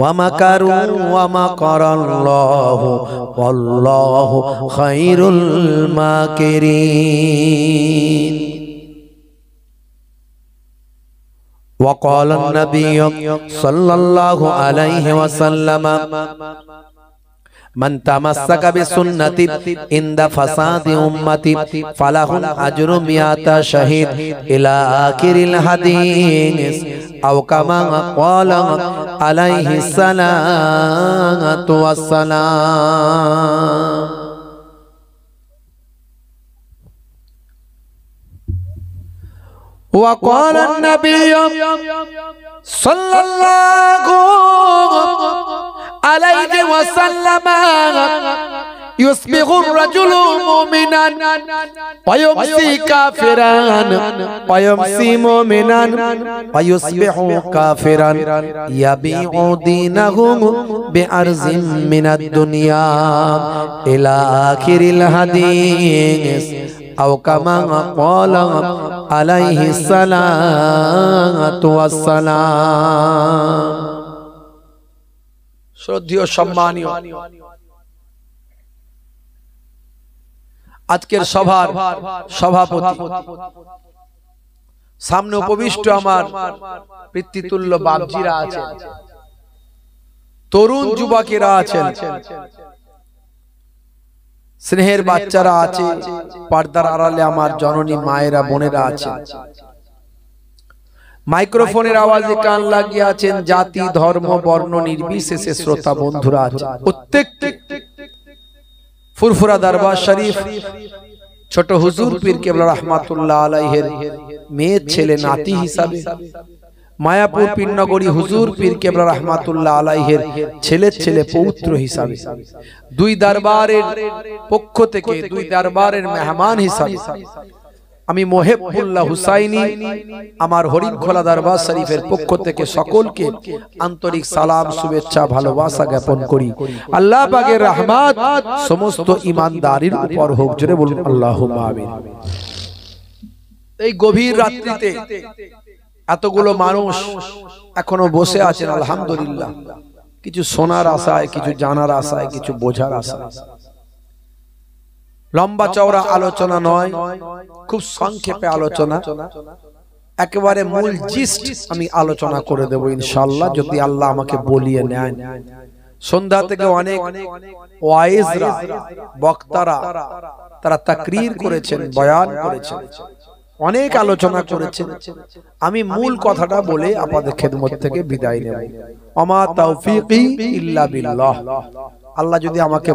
ومكروا ومكر الله والله خير الماكرين وقال النبي صلى الله عليه وسلم من تمسك بسنتي عند فساد أمتي فله أجر 100 شهيد إلى آخر الحديث أو كما قال عليه الصلاة والسلام. وقال النبي صلى الله عليه وسلم يصبح الرجل مؤمنا ويمسي كافرا ويمسي مؤمنا ويصبح كافرا يبيع دينه بعرض من الدنيا إلى آخر الحديث أو كما قال عليه الصلاة والسلام. শ্রদ্ধেয় সম্মানীয় আজকের সভার সভাপতি, সামনে উপবিষ্ট আমার পিতৃতুল্য বাপজিরা আছেন, তরুণ যুবকেরা আছেন, স্নেহের বাচ্চারা আছে, পর্দার আড়ালে আমার জননী মায়েরা বোনেরা আছেন, মাইক্রোফোনের আওয়াজে কান লাগিয়ে আছেন, জাতি ধর্ম বর্ণ নির্বিশেষে শ্রোতা বন্ধুরা আছেন। প্রত্যেকটি ফুরফুরা দরবার শরীফ ছোট হুজুর পীর কেবলা রহমাতুল্লাহ আলাইহির মেয়ে ছেলে নাতি হিসাবে, মায়াপুর পীরনগরী হুজুর পীর কেবলা রহমাতুল্লাহ আলাইহির ছেলে পৌত্র হিসাবে, দুই দরবারের পক্ষ থেকে, দুই দরবারের মেহমান হিসাবে আমি মোহেবুল্লাহ হুসাইনি আমার হরিণখোলা দরবার শরীফের পক্ষ থেকে সকলকে আন্তরিক সালাম, শুভেচ্ছা, ভালোবাসা জ্ঞাপন করি। আল্লাহ পাকের রহমত সমস্ত ঈমানদারের উপর হোক, জোরে বলুন আল্লাহুম্মা আমিন। এই গভীর রাত্রিতে এতগুলো মানুষ এখনো বসে আছেন, আলহামদুলিল্লাহ। কিছু শোনার আশায়, কিছু জানার আশায়, কিছু বোঝার আশায়। লম্বা চওড়া আলোচনা নয়, খুব সংক্ষেপে আলোচনা, একেবারে মূল জিস্ট আমি আলোচনা করে দেব ইনশাআল্লাহ, যদি আল্লাহ আমাকে বলিয়ে নেন। সন্ধ্যা থেকে অনেক ওয়াইজরা, বক্তারা তারা তাকরীর করেছেন, বয়ান করেছেন, অনেক আলোচনা করেছেন। আমি মূল কথাটা বলে আপনাদের খেদমত থেকে বিদায় নেব। আমা তাওফীকি ইল্লা বিল্লাহ। আল্লাহ যদি আমাকে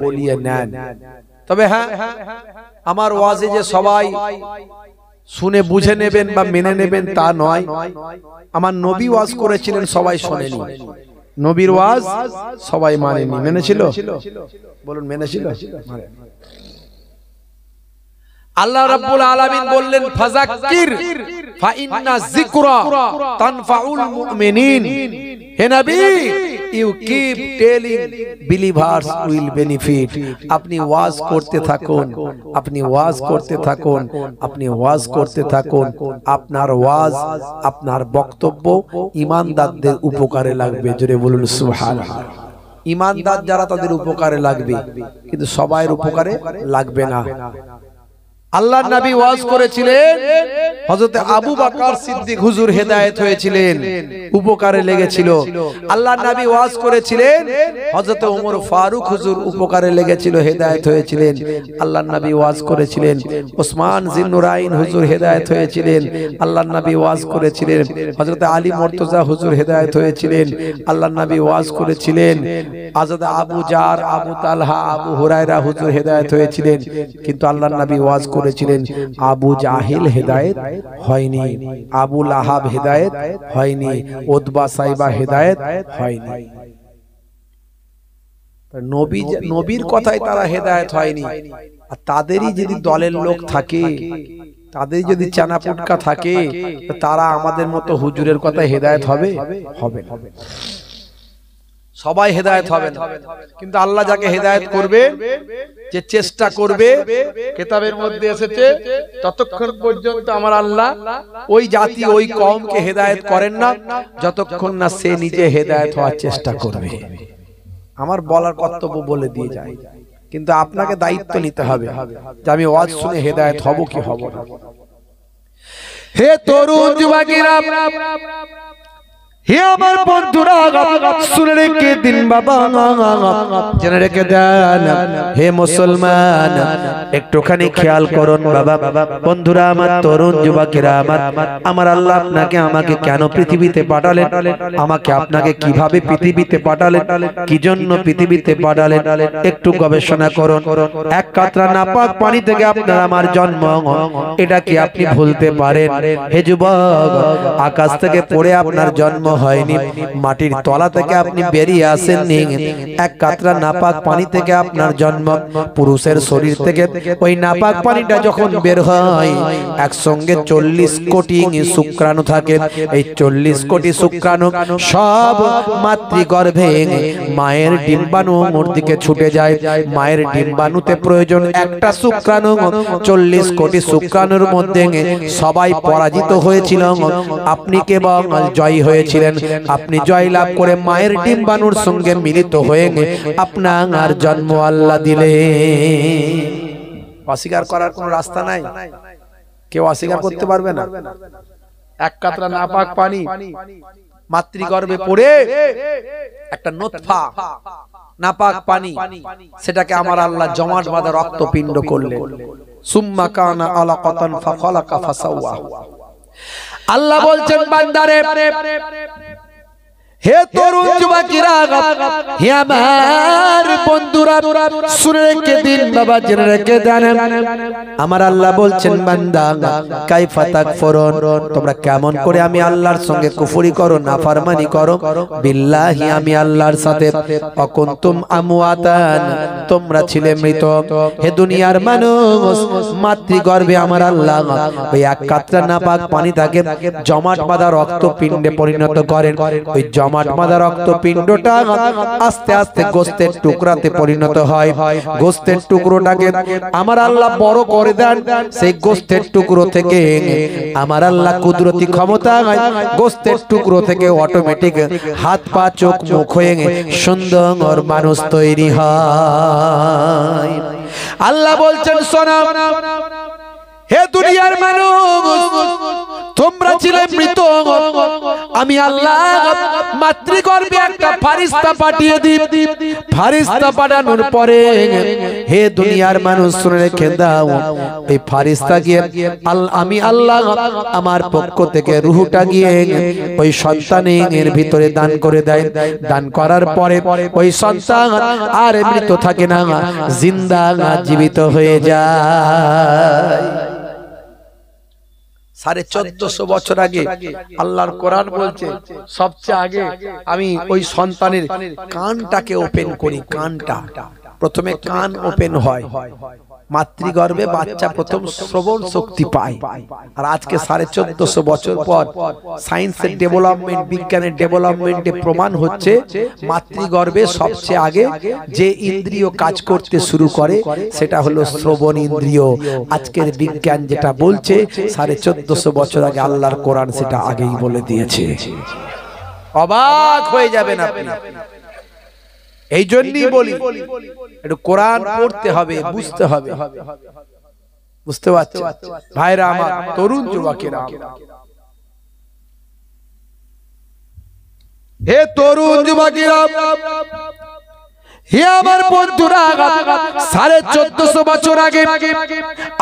বলিয়ে নেন। তবে হ্যাঁ, আমার ওয়াজে যে সবাই শুনে বুঝে নেবেন বা মেনে নেবেন তা নয়। আমার নবী ওয়াজ করেছিলেন, সবাই শোনেনি। নবীর ওয়াজ সবাই মানেনি, মেনেছিল? বলুন মেনেছিল? আল্লাহ রাব্বুল আলামিন বললেন, ফাযাক্কির ফাইন্না যিকরা তানফাউল মুমিনিন। হে নবী, you keep telling believers will benefit. আপনি ওয়াজ করতে থাকুন, আপনি ওয়াজ করতে থাকুন, আপনি ওয়াজ করতে থাকুন। আপনার ওয়াজ, আপনার বক্তব্য ঈমানদারদের উপকারে লাগবে, জোরে বলুন সুবহানাল্লাহ। ঈমানদার যারা তাদের উপকারে লাগবে, কিন্তু সবার উপকারে লাগবে না। আল্লাহর নবী ওয়াজ করেছিলেন, হযরত আবু বকর সিদ্দিক হুজুর হেদায়েত হয়েছিলেন, উপকারে লেগেছিল। আল্লাহর নবী ওয়াজ করেছিলেন, হযরত ওমর ফারুক হুজুর উপকারে লেগেছিল, হেদায়েত হয়েছিলেন। আল্লাহর নবী ওয়াজ করেছিলেন, ওসমান জিন্নুরাইন হুজুর হেদায়েত হয়েছিলেন। আল্লাহর নবী ওয়াজ করেছিলেন, হযরত আলী মুর্তজা হুজুর হেদায়েত হয়েছিলেন। আল্লাহর নবী ওয়াজ করেছিলেন, হযরত আবু জার, আবু তালহা, আবু হুরায়রা হুজুর হেদায়েত হয়েছিলেন। কিন্তু আল্লাহর নবী ওয়াজ করেছিলেন, আবু জাহিল হেদায়েত হয়নি, আবু লাহাব হেদায়েত হয়নি, উতবা সাইবা হেদায়েত হয়নি। নবীর কথায় তারা হেদায়েত হয়নি। আর তাদেরই যদি দলের লোক থাকে, তাদের যদি চানাপুটকা থাকে, তারা আমাদের মতো হুজুরের কথায় হেদায়েত হবে? হবে না। সবাই হেদায়েত হবে না, কিন্তু আল্লাহ যাকে হেদায়েত করবে, যে চেষ্টা করবে, কিতাবের মধ্যে এসেছে ততক্ষণ পর্যন্ত আমার আল্লাহ ওই জাতি ওই কওমকে হেদায়েত করেন না যতক্ষণ না সে নিজে হেদায়েত হওয়ার চেষ্টা করবে। আমার বলার কর্তব্য বলে দিয়ে যায়, কিন্তু আপনাকে দায়িত্ব নিতে হবে যে আমি ওয়াজ শুনে হেদায়েত হব কি হব না। হে তরুণ যুবকেরা, হে আমার বন্ধুরা, শুনে রেখে দিন বাবা, জেনে রেখে দেন। হে মুসলমান, একটুখানি খেয়াল করুন বাবা, বন্ধুরা আমার, তরুণ যুবকেরা আমার আল্লাহ আপনাকে আমাকে কেন পৃথিবীতে পাঠালেন, আমাকে আপনাকে কিভাবে পৃথিবীতে পাঠালেন, কি জন্য পৃথিবীতে পাঠালেন, একটু গবেষণা করুন। এক কাতরা নাপাক পানি থেকে আপনার আমার জন্ম, এটা কি আপনি ভুলতে পারেন? হে যুবক, আকাশ থেকে পড়ে আপনার জন্ম হয়নি, মাটির তলা থেকে আপনি বেরিয়ে আসেননি, এক কাতরা নাপাক পানি থেকে আপনার জন্ম। পুরুষের শরীর থেকে ওই নাপাক পানিটা যখন বের হয়, একসঙ্গে 40 কোটি শুক্রাণু থাকে। এই 40 কোটি শুক্রাণু সব মাতৃগর্ভে মায়ের ডিম্বাণুর দিকে ছুটে যায়। মায়ের ডিম্বাণুতে প্রয়োজন একটা শুক্রাণু, 40 কোটি শুক্রাণুর মধ্যে সবাই পরাজিত হয়েছিল, আপনি কেবল জয়ী হয়েছিলেন। আপনি জয় লাভ করে মায়ের ডিম্বাণুর সঙ্গে মিলিত হয়ে আপনার জন্ম আল্লাহ দিলে। অস্বীকার করার কোনো রাস্তা নাই, কেউ অস্বীকার করতে পারবে না। এক কাতরা নাপাক পানি মাতৃগর্ভে পড়ে একটা নোতফা নাপাক পানি, সেটাকে আমার আল্লাহ জমাট বাঁধা রক্তপিণ্ড করলেন। সুম্মা কানা আলাকাতান ফাখালাকা ফাসাওয়া। আল্লাহ বলছেন বান্দারে, হে তরুণ যুবকেরা, হে আমার বন্ধুরা, শুনে রেখে দিন বাবা, জেনে রেখে দেন। আমার আল্লাহ বলছেন বান্দা, কাইফা তাকফুরুন, তোমরা কেমন করে আমি আল্লাহর সঙ্গে কুফরি করো, নাফরমানি করো, বিল্লাহি, আমি আল্লাহর সাথে, অকুনতুম আমওয়াতান, তোমরা ছিলে মৃত। হে দুনিয়ার মানুষ, মাতৃগর্ভে আমার আল্লাহ ওই এক কাতরা নাপাক পানি তাকে জমাট বাঁধা রক্তপিণ্ডে পরিণত করেন। ওই জমাট বাঁধা রক্তপিণ্ডটা আস্তে আস্তে গোস্তের টুকরাতে পরিণত হয়। গোস্তের টুকরোটাকে আমার আল্লাহ বড় করে দেন। সেই গোস্তের টুকরো থেকে আমার আল্লাহ কুদরতি ক্ষমতা, গোস্তের টুকরো থেকে অটোমেটিক হাত পা চোখ মুখ হয়ে সুন্দর মানুষ তৈরি হয়। আল্লাহ বলছেন, শোনো হে দুনিয়ার মানুষ, তোমরা ছিলে মৃত, আমি আল্লাহ মাতৃগর্ভে একটা ফারিস্তা পাঠিয়ে দিই। ফারিস্তা পাঠানোর পরে হে দুনিয়ার মানুষ শুনে রেখে দাও, এই ফারিস্তা গিয়ে আমি আল্লাহ আমার পক্ষ থেকে রূহটা গিয়ে ওই সন্তানের ভিতরে দান করে দেয়। দান করার পরে ওই সন্তান আর মৃত থাকে না, জিন্দা জীবিত হয়ে যায়। 1450 বছর আগে আল্লাহর কোরআন বলছে, সবচেয়ে আগে আমি ওই সন্তানের কানটাকে ওপেন করি। কানটা প্রথমে কান ওপেন হয়, মাতৃগর্ভে বাচ্চা প্রথম শ্রবণ শক্তি পায়। আর আজকে 1450 বছর পর সায়েন্সের ডেভেলপমেন্ট, বিজ্ঞানের ডেভেলপমেন্টে প্রমাণ হচ্ছে মাতৃগর্ভে সবচেয়ে আগে যে ইন্দ্রিয় কাজ করতে শুরু করে সেটা হলো শ্রবণ ইন্দ্রিয়। আজকের বিজ্ঞান যেটা বলছে 1450 বছর আগে আল্লাহর কোরআন সেটা আগেই বলে দিয়েছে। অবাক হয়ে যাবেন আপনি। এই জন্যই বলি একটু কোরআন পড়তে হবে, বুঝতে হবে। বুঝতে পারছেন ভাইরা আমার, তরুণ যুবকেরা, হে তরুণ যুবকেরা, হে আমার বন্ধুরা, 1450 বছর আগে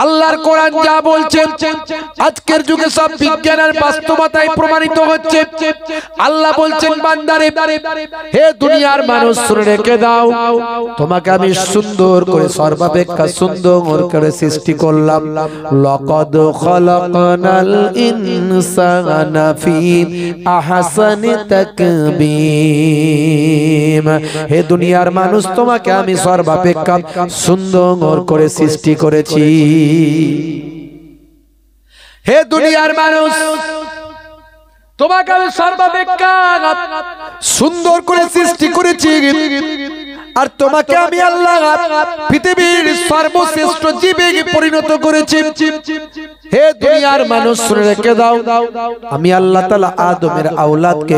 আল্লাহর কোরআন যা বলছে আজকের যুগে সব বিজ্ঞানের বাস্তবতায় প্রমাণিত হচ্ছে। আল্লাহ বলছেন বান্দারে, হে দুনিয়ার মানুষ শুনে রেখে দাও, তোমাকে আমি সুন্দর করে সর্বাপেক্ষা সুন্দর করে সৃষ্টি করলাম। লাকাদ খালাকনাল ইনসানা ফি আহসানি তাকবীম। হে দুনিয়ার মানুষ, তোমাকে আমি সর্বাপেক্ষা সুন্দর করে সৃষ্টি করেছি। হে দুনিয়ার মানুষ, তোমাকে আমি সর্বাপেক্ষা সুন্দর করে সৃষ্টি করেছি, আর তোমাকে আমি আল্লাহ পৃথিবীর সর্বশ্রেষ্ঠ জীবে পরিণত করেছি। হে দুনিয়ার মানুষ শুনে রেখে দাও, আমি আল্লাহ তাআলা আদমের আওলাদকে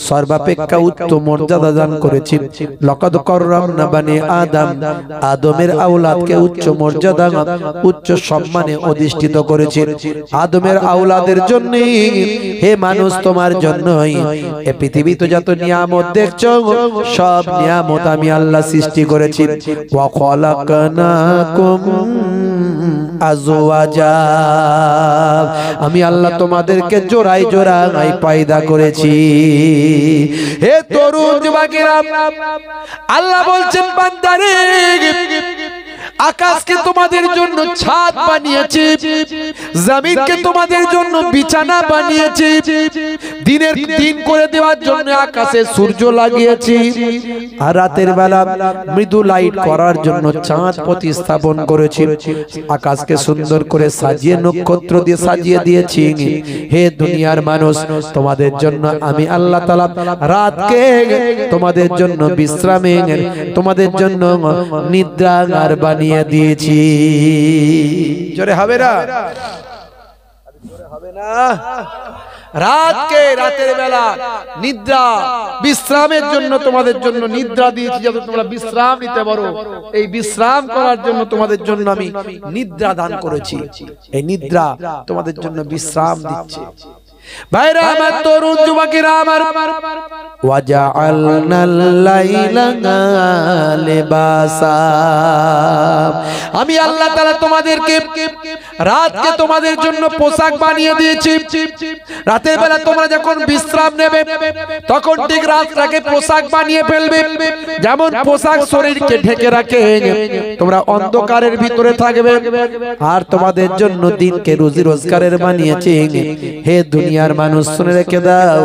সর্বাপেক্ষা উচ্চ মর্যাদা দান করেছি। লাকাদ কাররামনা বানি আদম, আদমের আওলাদকে উচ্চ মর্যাদা উচ্চ সম্মানে অধিষ্ঠিত করেছি। আদমের আওলাদের জন্য হে মানুষ তোমার জন্যই এই পৃথিবীতে যত নিয়ামত দেখছো সব নিয়ামত আমি আল্লাহ সৃষ্টি করেছি। ওয়া খালাকনাকুম আজওয়াজা, আমি আল্লাহ তোমাদেরকে জোড়ায় জোড়ায় পয়দা করেছি। হে তরুণ যুবকেরা, আল্লাহ বলছেন বান্দারে আকাশকে তোমাদের জন্য ছাদ বানিয়েছি, জমিনকে তোমাদের জন্য বিছানা বানিয়েছি, দিনের দিন করে দেওয়ার জন্য আকাশে সূর্য লাগিয়েছি, আর রাতের বেলা মৃদু লাইট করার জন্য চাঁদ প্রতিস্থাপন করেছি। আকাশকে সুন্দর করে সাজিয়ে নক্ষত্র দিয়ে সাজিয়ে দিয়েছি। হে দুনিয়ার মানুষ, তোমাদের জন্য আমি আল্লাহ তাআলা রাতকে তোমাদের জন্য বিশ্রামের, তোমাদের জন্য নিদ্রাগার বানিয়ে দিয়েছি। জোরে হবে না? হবে না? রাতকে, রাতের বেলা নিদ্রা বিশ্রামের জন্য তোমাদের জন্য নিদ্রা দিয়েছি, যাতে তোমরা বিশ্রাম নিতে পারো। এই বিশ্রাম করার জন্য তোমাদের জন্য আমি নিদ্রা দান করেছি। এই নিদ্রা তোমাদের জন্য বিশ্রাম দিচ্ছে। ভাইরা আমার, তরুণ যুবকেরা আমার, ওয়াজআলনাল লাইলা লিবাসা, আমি আল্লাহ তাআলা তোমাদেরকে রাতকে তোমাদের জন্য পোশাক বানিয়ে দিয়েছি। রাতের বেলা তোমরা যখন বিশ্রাম নেবে তখন ঠিক রাতটাকে পোশাক বানিয়ে ফেলবে। যেমন পোশাক শরীরকে ঢেকে রাখে, তোমরা অন্ধকারের ভিতরে থাকবে, আর তোমাদের জন্য দিনকে রুজি রোজগারের বানিয়েছি। হে দুনিয়ার মানুষ শুনে রেখে দাও,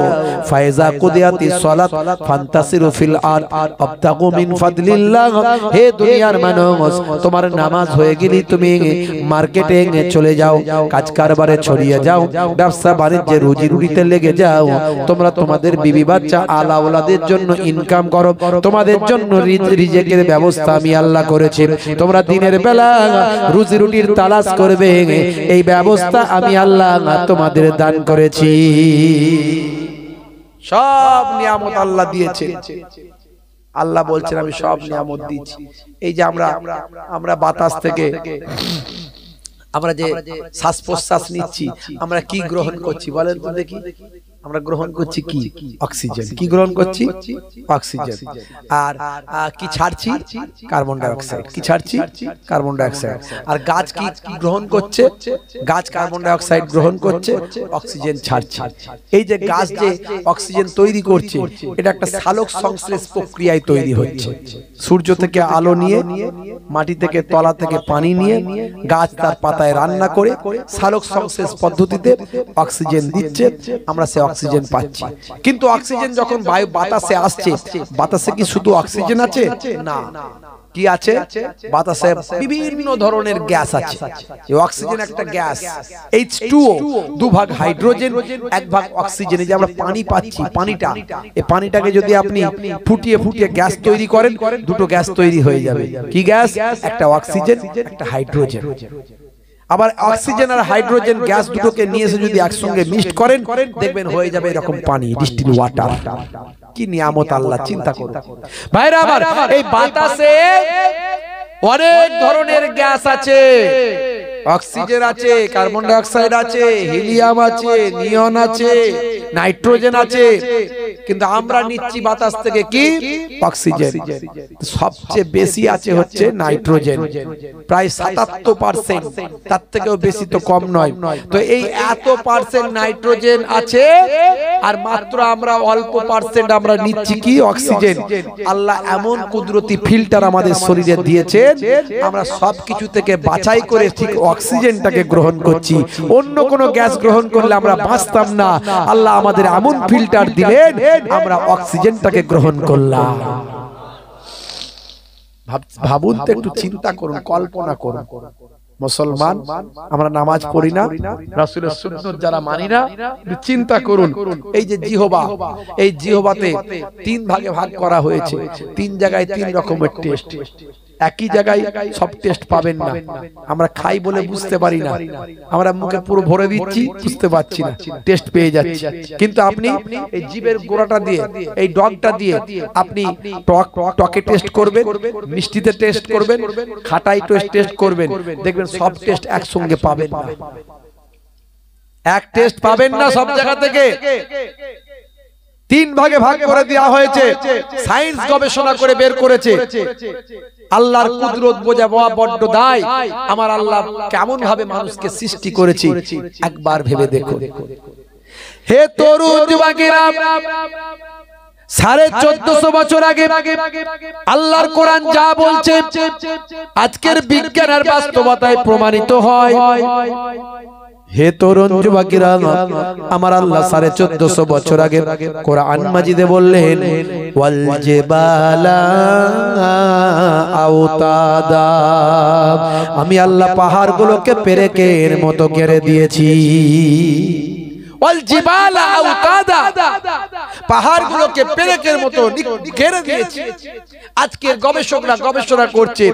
ফায়জা কুদিয়াতি সালাত ফান্তাসিরু ফিল আরদ আবতাগু মিন ফাদলিল্লাহ। হে দুনিয়ার মানুষ, তোমার নামাজ হয়ে গেলি তুমি মার্কেটে চলে যাও, কাজ কারবারে ছড়িয়ে যাও, ব্যবসা বাণিজ্যে রুজি রুটিতে লেগে যাও। তোমরা তোমাদের বিবি বাচ্চা আলা ওলাদের জন্য ইনকাম করো, তোমাদের জন্য রিজিকের ব্যবস্থা আমি আল্লাহ করেছি। তোমরা দিনের বেলা রুজি রুটির তালাশ করবে, এই ব্যবস্থা আমি আল্লাহ তোমাদের দান করেছি। সব নিয়ামত আল্লাহ দিয়েছে। আল্লাহ বলছেন আমি সব নিয়ামত দিয়েছি। এই যে আমরা বাতাস থেকে আমরা যে শ্বাস প্রশ্বাস নিচ্ছি, আমরা কি গ্রহণ করছি বলেন তো দেখি? আমরা গ্রহণ করছি কি? অক্সিজেন। কি গ্রহণ করছি? অক্সিজেন। আর কি ছাড়ছি? Carbon die oxide. কি ছাড়ছি? Carbon die oxide. আর গাছ কি গ্রহণ করছে? গাছ কার্বন ডাই অক্সাইড গ্রহণ করছে, অক্সিজেন ছাড়ছে। এই যে গাছ যে অক্সিজেন তৈরি করছে, এটা একটা সালোক সংশ্লেষ প্রক্রিয়ায় তৈরি হচ্ছে। সূর্য থেকে আলো নিয়ে, মাটি থেকে তলা থেকে পানি নিয়ে গাছ তার পাতায় রান্না করে সালোক সংশ্লেষ পদ্ধতিতে অক্সিজেন দিচ্ছে, আমরা সে অক্সিজেন পাচ্ছি। কিন্তু অক্সিজেন যখন বায়ু বাতাসে আসছে, বাতাসে কি শুধু অক্সিজেন আছে? না, কি আছে? বাতাসে বিভিন্ন ধরনের গ্যাস আছে। এই অক্সিজেন একটা গ্যাস, H2O, দুভাগ হাইড্রোজেন, এক ভাগ অক্সিজেন। এই যে আমরা পানি পাচ্ছি, পানিটা, এই পানিটাকে যদি আপনি ফুটিয়ে ফুটিয়ে গ্যাস তৈরি করেন, দুটো গ্যাস তৈরি হয়ে যাবে। কি গ্যাস? একটা অক্সিজেন, একটা হাইড্রোজেন। আবার অক্সিজেন আর হাইড্রোজেন গ্যাস দুটোকে নিয়ে এসে যদি একসঙ্গে মিক্সড করেন, দেখবেন হয়ে যাবে এরকম পানি, ডিস্টিল ওয়াটার। কি নিয়ামত আল্লাহ, চিন্তা করুন ভাইরা আমার। এই বাতাসে অনেক ধরনের গ্যাস আছে, অক্সিজেন আছে, কার্বন ডাই অক্সাইড আছে, হিলিয়াম আছে, নিয়ন আছে, নাইট্রোজেন আছে। কিন্তু আমরা নিচ্ছি বাতাস থেকে কি? অক্সিজেন। সবচেয়ে বেশি আছে হচ্ছে নাইট্রোজেন, প্রায় ৭৭%, তার থেকেও বেশি তো কম নয়। তো এই এত পার্সেন্ট নাইট্রোজেন আছে, আর মাত্র আমরা অল্প পার্সেন্ট আমরা নিচ্ছি কি? অক্সিজেন। আল্লাহ এমন কুদরতি ফিল্টার আমাদের শরীরে দিয়েছে, আমরা সবকিছু থেকে বাছাই করে ঠিক অক্সিজেনটাকে গ্রহণ করছি। অন্য কোনো গ্যাস গ্রহণ করলে আমরা বাঁচতাম না। আল্লাহ আমাদের এমন ফিল্টার দিলেন, আমরা অক্সিজেনটাকে গ্রহণ করলাম। ভাবুন তো, একটু চিন্তা করুন, কল্পনা করুন। মুসলমান আমরা নামাজ পড়ি না, রাসূলের সুন্নাত যারা মানি না, চিন্তা করুন এই যে জিহবা, এই জিহবাতে তিন ভাগে ভাগ করা হয়েছে, তিন জায়গায় তিন রকমের টেস্ট। একই জায়গায় সব টেস্ট পাবেন না। আমরা খাই বলে বুঝতে পারি না, আমরা মুখে পুরো ভরে দিচ্ছি, বুঝতে পারছি না, টেস্ট পেয়ে যাচ্ছি। কিন্তু আপনি এই জিভের গোড়াটা দিয়ে, এই ডগটা দিয়ে আপনি টকে টেস্ট করবেন, মিষ্টিতে টেস্ট করবেন, খাটাই টেস্ট করবেন, দেখবেন সব টেস্ট একসঙ্গে পাবেন না, এক টেস্ট পাবেন না সব জায়গা থেকে। তিন ভাগে ভাগ করে দেওয়া হয়েছে, সায়েন্স গবেষণা করে বের করেছে। আল্লাহর কুদরত বোঝা বড্ড দায়। আমার আল্লাহ কেমন ভাবে মানুষকে সৃষ্টি করেছে একবার ভেবে দেখো। হে তরুণ যুবকেরা, 1450 বছর আগে আল্লাহর কোরআন যা বলছে আজকের বিজ্ঞানের বাস্তবতায় প্রমাণিত হয়। হে তরুণ যুবকেরা, আমার আল্লাহ 1450 বছর আগে কোরআন মাজিদে বললেন ওয়াল জিবালা আওতাদা, আমি আল্লাহ পাহাড়গুলোকে পেরেকের মতো ঘিরে দিয়েছি। ওয়াল জিবালা আওতাদা, পাহাড়গুলোকে পেরেকের মতো ঘিরে দিয়েছি। আজকের গবেষকরা গবেষণা করছে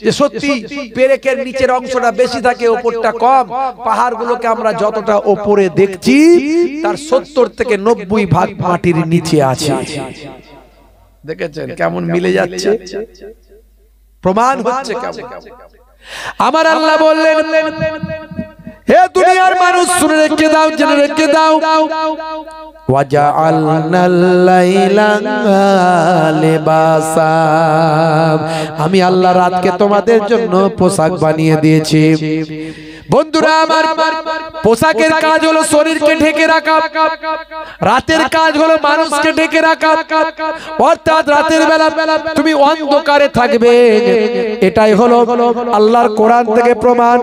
যে সত্যি পেরেকের নিচের অংশটা বেশি থাকে, উপরটা কম। পাহাড়গুলোকে আমরা যতটা উপরে দেখছি তার 70 থেকে 90 ভাগ মাটির নিচে আছে। দেখেছেন কেমন মিলে যাচ্ছে, প্রমাণ হচ্ছে কেমন। আমার আল্লাহ বললেন হে দুনিয়ার মানুষ শুনে রেখে দাও, জেনে রেখে দাও, ওয়াজআলনাল লাইলা লিবাসা, আমি আল্লাহ রাতকে তোমাদের জন্য পোশাক বানিয়ে দিয়েছি। বন্ধুরা আমার, পোশাকের কাজ হলো শরীরকে ঢেকে রাখা, রাতের কাজ হলো মানুষকে ঢেকে রাখা। অর্থাৎ রাতের বেলা তুমি অন্ধকারে থাকবে, এটাই হলো আল্লাহর কোরআন থেকে প্রমাণ।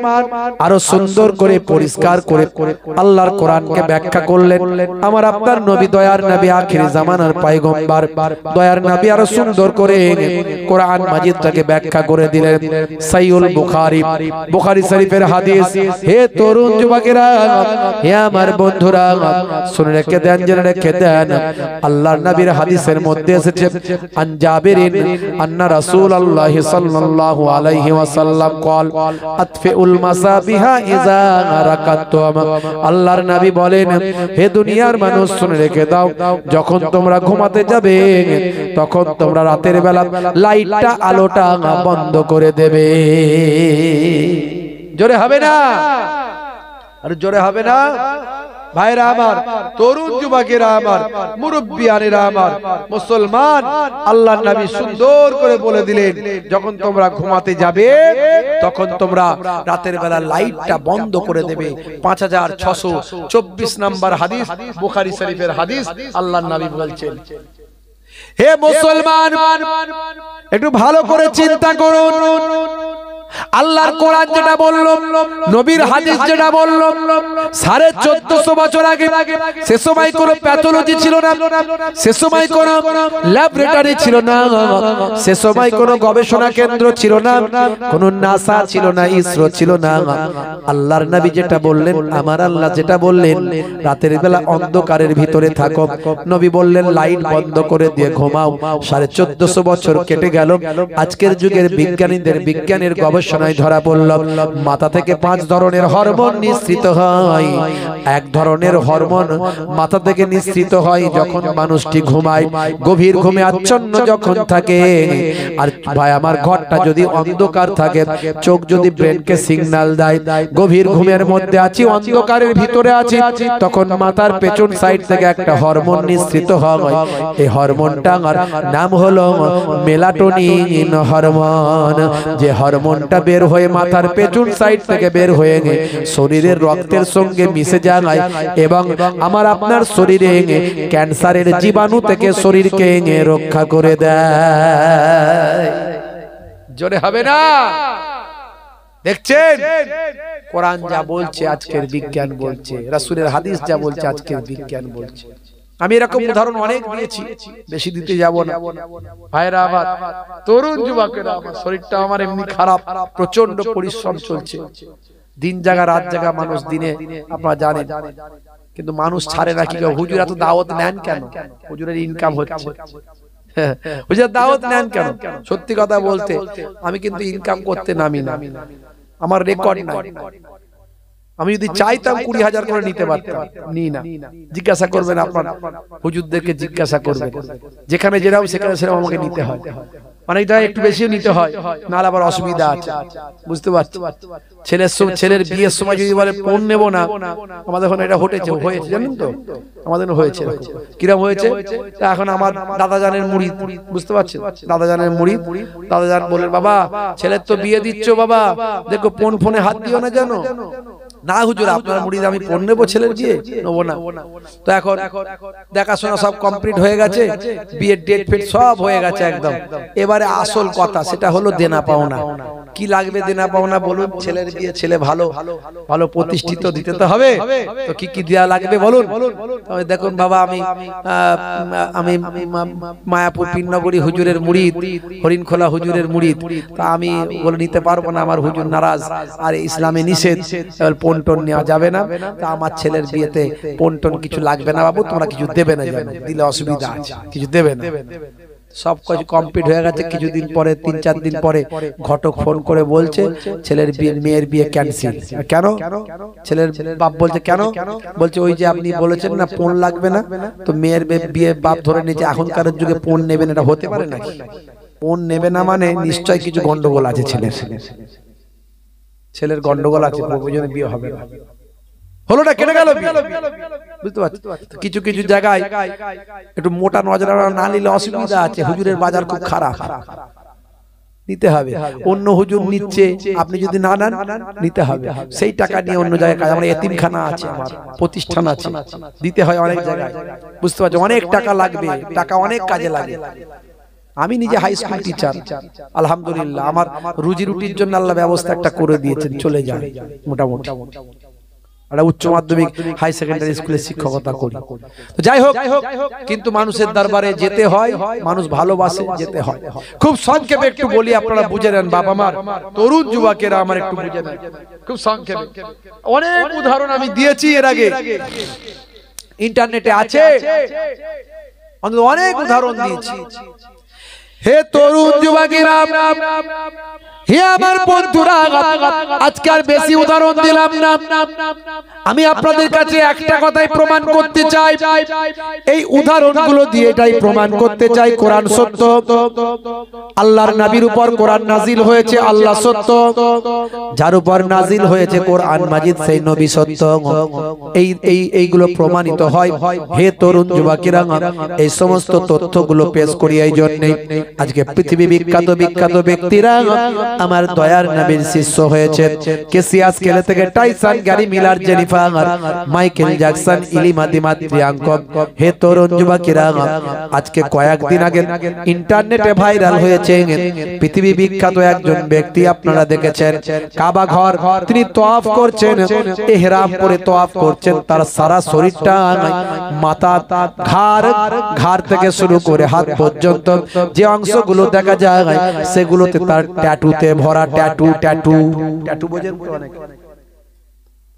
আরো সুন্দর করে পরিষ্কার করে আল্লাহর কোরআনকে ব্যাখ্যা করলেন আমার আপনার নবী, দয়ার নবী, আখির জামানার পয়গম্বর, দয়ার নবী আরো সুন্দর করে কোরআন মাজিদটাকে ব্যাখ্যা করে দিলেন। সহিহুল বুখারী, বুখারী শরীফের হাদিস। হে তরুণ যুবকেরা, হে আমার বন্ধুরা, শুনে রেখে দেন, জেনে রেখে দেন, আল্লাহর নবীর হাদিসের মধ্যে এসেছে আন জাবিরিন আন্না রাসূলুল্লাহ সাল্লাল্লাহু আলাইহি ওয়াসাল্লাম قال আতফিউল মাসাবিহা ইযা রাকাতুম, আল্লাহর নবী বলেন হে দুনিয়ার মানুষ শুনে রেখে দাও, যখন তোমরা ঘুমাতে যাবে তখন তোমরা রাতের বেলা লাইটটা, আলোটা বন্ধ করে দেবে। জোরে হবে না, আর জোরে হবে না ভাইরা আমার, তরুণ যুবকেরা আমার, মুরব্বিয়ানেরা আমার, মুসলমান, আল্লাহর নবী সুন্দর করে বলে দিলেন যখন তোমরা ঘুমাতে যাবে তখন তোমরা রাতের বেলা লাইটটা বন্ধ করে দেবে। 5624 নম্বর হাদিস, বুখারী শরীফের হাদিস, আল্লাহর নবী বলছেন। হে মুসলমান, একটু ভালো করে চিন্তা করুন, আল্লাহর কোরআন যেটা বলল, নবীর হাদিস যেটা বলল, 1450 বছর আগে সে সময় কোনো প্যাথোলজি ছিল না, সে সময় কোনো ল্যাবরেটরি ছিল না, সে সময় কোনো গবেষণা কেন্দ্র ছিল না, কোনো নাসা ছিল না, ইসরো ছিল না। আল্লাহর নবী যেটা বললেন, আমার আল্লাহ যেটা বললেন, রাতের বেলা অন্ধকারের ভিতরে থাকো, নবী বললেন লাইট বন্ধ করে দিয়ে ঘুমাও। 1450 বছর কেটে গেল, আজকের যুগের বিজ্ঞানীদের বিজ্ঞানের গবেষণায় ধরা পড়ল মাথা থেকে 5 ধরনের হরমোন নিঃসৃত হয়। এক ধরনের হরমোন মাথা থেকে নিঃসৃত হয় যখন মানুষটি ঘুমায়, গভীর ঘুমে আচ্ছন্ন যখন থাকে। আর ভাই আমার, ঘরটা যদি অন্ধকার থাকে, চোখ যদি ব্রেনকে সিগন্যাল দেয় গভীর ঘুমের মধ্যে আছি, অন্ধকারের ভিতরে আছি, তখন মাথার পেছন সাইড থেকে একটা হরমোন নিঃসৃত হয়। এই হরমোনটার নাম হলো মেলাটোনিন হরমোন। যে হরমোনটা বের হয়ে মাথার পেছন সাইড থেকে বের হয়ে শরীরের রক্তের সঙ্গে মিশে যায় এবং আমার আপনার শরীরে ক্যান্সারের জীবাণু থেকে শরীরকে রক্ষা করে দেয়। জোরে হবে না? দেখছেন কোরআন যা বলছে, আজকের বিজ্ঞান বলছে, রাসূলের হাদিস যা বলছে, আজকের বিজ্ঞান বলছে। আমি এরকম উদাহরণ অনেক দিয়েছি, বেশি দিতে যাব না। ভাইরা আমার, তরুণ যুবকেরা আমার, শরীরটা আমার এমনি খারাপ, প্রচন্ড পরিশ্রম চলছে, দিন জাগা রাত জাগা মানুষ, দিনে আপনারা জানেন, কিন্তু মানুষ ছাড়ে না। কি হুজুর এত দাওয়াত নেন কেন? হুজুরের ইনকাম হচ্ছে, হুজুর দাওয়াত নেন কেন? সত্যি কথা বলতে আমি কিন্তু ইনকাম করতে নামি না, আমার রেকর্ড নাই। আমি যদি চাইতাম 20,000 করে নিতে পারতাম, নি না। জিজ্ঞাসা করবেন আপনার হুজুরদেরকে, জিজ্ঞাসা করবেন, যেখানে যেরাও সেখানে সেরাও আমাকে নিতে হয়, অনেকটা একটু বেশিও নিতে হয়, নাহলে আবার অসুবিধা আছে, বুঝতে পারছি। ছেলের বিয়ের সময় যদি বলে পণ নেব না, আমাদের এখন এটা হয়েছে জানেন তো, আমাদের হয়েছে। কিরকম হয়েছে? এখন আমার দাদাজানের মুরিদ, বুঝতে পারছেন, দাদাজানের মুরিদ, দাদাজান বলেন বাবা ছেলের তো বিয়ে দিচ্ছ বাবা, দেখো পণ ফোনে হাত দিও না জানো। না হুজুর আপনার মুরিদ, আমি পণ নেবো, ছেলের বিয়ে নেবো না। তো এখন দেখাশোনা সব কমপ্লিট হয়ে গেছে, বিয়ের ডেট ফেট সব হয়ে গেছে একদম। এবারে আসল কথা, সেটা হলো দেনা পাওনা। কি লাগবে দেনা পাওনা বলুন? ছেলের বিয়ে, ছেলে ভালো ভালো প্রতিষ্ঠিত, দিতে তো হবে। তো কি কি দেয়া লাগবে বলুন? দেখুন বাবা, আমি মায়াপুর পীরনগরী হুজুরের মুরিদ, হরিণখোলা হুজুরের মুরিদ, তা আমি বলে নিতে পারবো না, আমার হুজুর নারাজ, আর ইসলামে নিষেধ, পন্টন নেওয়া যাবে না। তা আমার ছেলের বিয়েতে পন্টন কিছু লাগবে না বাবু, তোমরা কিছু দেবে না, দিলে অসুবিধা আছে, কিছু দেবে না। সব কিছু কমপ্লিট হয়ে গেছে। কিছুদিন পরে, 3-4 দিন পরে ঘটক ফোন করে বলছে ছেলের বিয়ে, মেয়ের বিয়ে ক্যান্সেল। কেন? ছেলের বাপ বলছে কেন? বলছে ওই যে আপনি বলেছেন না পণ লাগবে না, তো মেয়ের বিয়ে বাপ ধরে নিয়েছে, এখনকার যুগে পণ নেবেন, এটা হতে পারে নাকি? পণ নেবে না মানে নিশ্চয় কিছু গন্ডগোল আছে, ছেলের গন্ডগোল আছে, ওই জন্য বিয়ে হবে না। হলোটা কেটে গেল, বুঝতে পারছি। কিছু কিছু জায়গায় একটু মোটা নজরানা না নিলে অসুবিধা আছে, হুজুরের বাজার খুব খারাপ, নিতে হবে। অন্য হুজুর নিচ্ছে, আপনি যদি না নেন নিতে হবে, সেই টাকা নিয়ে অন্য জায়গায় কাজ। আমার এতিমখানা আছে, আমার প্রতিষ্ঠান আছে, দিতে হয় অনেক জায়গায়, বুঝতে পারছি। অনেক টাকা লাগবে, টাকা অনেক কাজে লাগে। আমি নিজে হাই স্কুল টিচার, আলহামদুলিল্লাহ আমার রুজি রুটির জন্য আল্লাহ ব্যবস্থা একটা করে দিয়েছেন, চলে যায় মোটামুটি। একটা উচ্চ মাধ্যমিক হাই সেকেন্ডারি স্কুলে শিক্ষকতা করি। তো যাই হোক, কিন্তু মানুষের দরবারে যেতে হয়, মানুষ ভালোবাসে, যেতে হয়। খুব সংক্ষেপে একটু বলি, আপনারা বুঝে নেন। বাবা মার, তরুণ যুবকেরা আমার একটু বুঝে নেন, খুব সংক্ষেপে। অনেক উদাহরণ আমি দিয়েছি এর আগে, ইন্টারনেটে আছে, অনেক উদাহরণ দিয়েছি। হে তরুণ যুবকেরা, হে আমার বন্ধুরা, আজকে আর বেশি উদাহরণ দিলাম না। আমি আপনাদের কাছে একটা কথাই প্রমাণ করতে চাই, এই উদাহরণগুলো দিয়ে এটাই প্রমাণ করতে চাই কোরআন সত্য, আল্লাহর নবীর উপর কোরআন নাজিল হয়েছে, আল্লাহ সত্য, যার উপর নাজিল হয়েছে কোরআন মাজিদ সেই নবী সত্য। এইগুলো প্রমাণিত হয়। হে তরুণ যুবকেরা, এই সমস্ত তথ্যগুলো পেশ করি এই জন্য, আজকে পৃথিবী বিখ্যাত বিখ্যাত ব্যক্তিরা আমার দয়ার নবীর শিষ্য হয়েছে। কেসিয়াস কেলে থেকে Tyson, Gary Miller, Jennifer, Michael Jackson, ইলিমা দিমাত, প্রিয়াঙ্কা। হে তরুণ যুবকেরা, আজকে কয়েকদিন আগে ইন্টারনেটে ভাইরাল হয়েছে পৃথিবী বিখ্যাত একজন ব্যক্তি, আপনারা দেখেছেন, কাবা ঘর তিনি তওয়াফ করছেন, ইহরাম পরে তওয়াফ করছেন, তার সারা শরীরটা, মাথা, ঘাড় থেকে শুরু করে হাত পর্যন্ত যে অংশগুলো দেখা যায় সেগুলোতে তার ট্যাটুতে ভরা, ট্যাটু বোঝেন তো,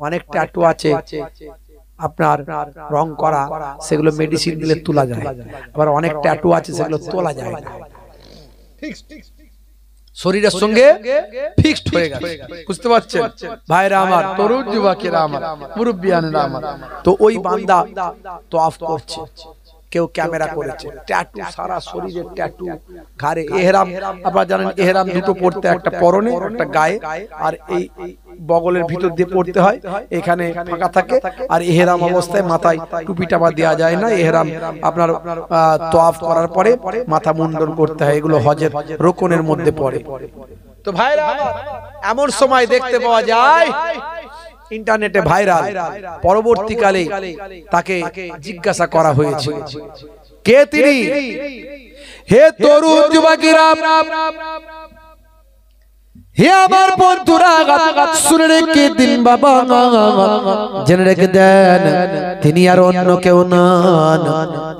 অনেক ট্যাটু আছে আপনার রং করা, সেগুলো মেডিসিন দিলে তোলা যায়। আবার অনেক ট্যাটু আছে সেগুলো তোলা যায় না, শরীরের সঙ্গে ফিক্সড হয়ে গেছে, বুঝতে পারছেন ভাইরা আমার, তরুণ যুবকেরা আমার, মুরব্বিয়ানেরা আমার। তো ওই বান্দা তওয়াফ করছে, কেউ ক্যামেরা করেছে, ট্যাটু, সারা শরীরে ট্যাটু, ঘাড়ে ইহরাম। আপনারা জানেন ইহরাম দুটো পড়তে, একটা পরনে, একটা গায়ে, আর এই বগলের ভিতর দিয়ে পড়তে হয়, এখানে ফাঁকা থাকে। আর ইহরাম অবস্থায় মাথায় টুপিটা বা দেওয়া যায় না। ইহরাম আপনার তওয়াফ করার পরে মাথা মুন্ডন করতে হয়, এগুলো হজের রুকনের মধ্যে পড়ে। তো ভাইরা, এমন সময় দেখতে পাওয়া যায় ইন্টারনেটে ভাইরাল, পরবর্তীকালে তাকে জিজ্ঞাসা করা হয়েছে কে তিনি। হে তরুণ যুবকেরা, হে আমার বন্ধুরা, শুনে রেখে দিন বাবা, জেনে রেখে দেন, তিনি আর অন্য কেউ নন,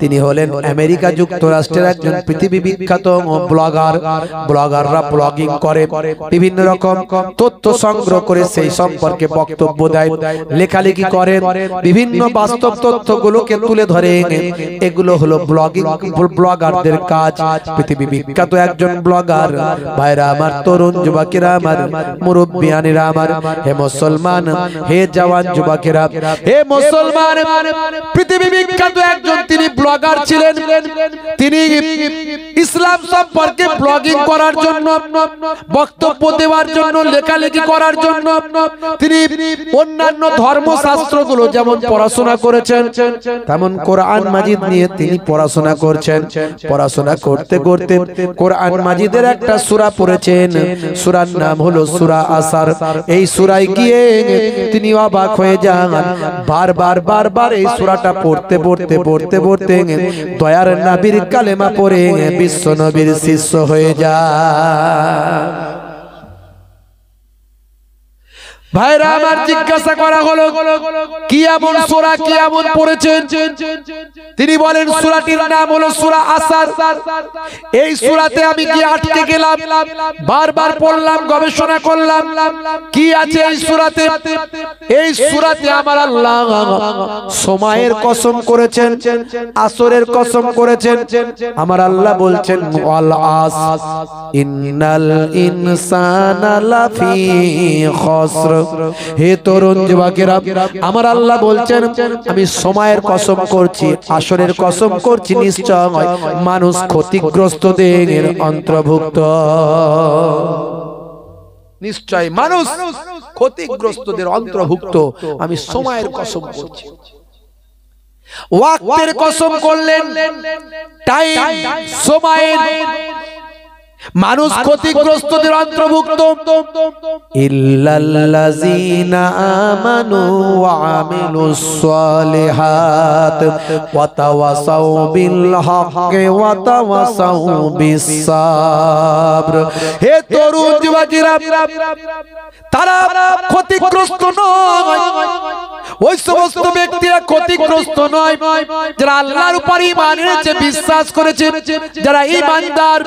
তিনি হলেন আমেরিকা যুক্তরাষ্ট্রের একজন পৃথিবী বিখ্যাত ব্লগার। ব্লগাররা ব্লগিং করে, বিভিন্ন রকম তথ্য সংগ্রহ করে সেই সম্পর্কে বক্তব্য দেয়, লেখালেখি করে, বিভিন্ন বাস্তব তথ্যগুলোকে তুলে ধরে। এগুলো হলো ব্লগিং, ব্লগারদের কাজ। পৃথিবী বিখ্যাত একজন ব্লগার। ভাইরা আমার, তরুণ যুবকেরা আমার, মুরব্বিয়ানেরা আমার, হে মুসলমান, হে জওয়ান যুবকেরা, হে মুসলমান, পৃথিবী বিখ্যাত একজন তিনি ব্লগার ছিলেন। তিনি ইসলাম সম্পর্কে ব্লগিং করার জন্য, বক্তব্য দেওয়ার জন্য, লেখালেখি করার জন্য তিনি অন্যান্য ধর্মশাস্ত্রগুলো যেমন পড়াশোনা করেছেন, তেমন কোরআন মাজিদ নিয়ে তিনি পড়াশোনা করছেন। পড়াশোনা করতে করতে কোরআন মাজিদের একটা সূরা পড়েছেন, সূরার নাম হলো সূরা আসার। এই সূরায় গিয়ে তিনি অবাক হয়ে যান। বারবার এই সূরাটা পড়তে পড়তে পড়তে পড়তে দয়ার নবীর কালেমা পড়ে বিশ্ব নবীর শিষ্য হয়ে যায়। ভাইরা আমার, জিজ্ঞাসা করা হলো কি এমন সূরা, কি এমন পড়েছেন? তিনি বলেন সূরাটির নাম হলো সূরা আসার। এই সূরাতে আমি কি আটকে গেলাম, বারবার পড়লাম, গবেষণা করলাম কি আছে এই সূরাতে। এই সূরাতে আমার আল্লাহ সময়ের কসম করেছেন, আসরের কসম করেছেন। আমার আল্লাহ বলছেন ওয়াল আস ইন্নাল ইনসানা লাফি খসর। হে তরুণ যুবকেরা, আমার আল্লাহ বলছেন আমি সময়ের কসম করছি, আসরের কসম করছি, নিশ্চয় মানুষ ক্ষতিগ্রস্তদের অন্তর্ভুক্ত। নিশ্চয় মানুষ ক্ষতিগ্রস্তদের অন্তর্ভুক্ত, আমি সময়ের কসম করছি। ওয়াক্তের কসম করলেন, টাইম, সময়ের, মানুষ ক্ষতিগ্রস্তদের অন্তর্ভুক্ত। ইল্লাল্লাযীনা আমানু ওয়া আমিলুস সালিহাত ওয়া তাওয়াসাউ বিল হক্কি ওয়া তাওয়াসাউ বিস সাবর। হে তরুণ যুবকেরা, তারা ক্ষতিগ্রস্ত নয়, ওই সমস্ত ব্যক্তিরা ক্ষতিগ্রস্ত নয় যারা আল্লাহর উপর ঈমান এনেছে, বিশ্বাস করেছে, যারা ঈমানদার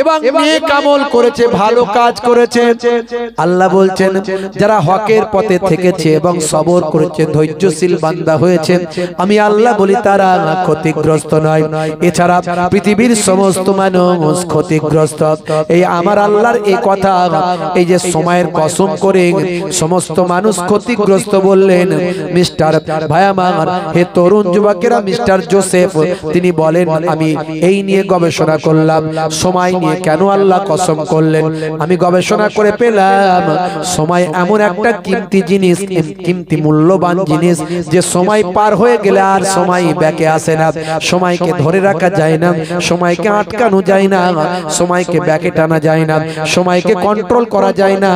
এবং নেক আমল করেছে, ভালো কাজ করেছে। আল্লাহ বলছেন যারা হকের পথে থেকেছে এবং সবর করেছে, ধৈর্যশীল বান্দা হয়েছে, আমি আল্লাহ বলি তারা ক্ষতিগ্রস্ত নয়। এছাড়া পৃথিবীর সমস্ত মানুষ ক্ষতিগ্রস্ত। এই আমার আল্লাহর এই কথা, এই যে সময়ের কসম করে সমস্ত মানুষ ক্ষতিগ্রস্ত বললেন। মিস্টার ভাই আমার, হে তরুণ যুবকেরা, মিস্টার জোসেফ তিনি বলেন আমি এই নিয়ে গবেষণা করলাম, সময় নিয়ে কেন আল্লাহ কসম করলেন। আমি গবেষণা করে পেলাম সময় এমন একটা কিমতি জিনিস, কিমতি মূল্যবান জিনিস, যে সময় পার হয়ে গেলে আর সময় ব্যাকে আসে না। সময়কে ধরে রাখা যায় না, সময়কে আটকানো যায় না, সময়কে ব্যাকে টানা যায় না, সময়কে কন্ট্রোল করা যায় না।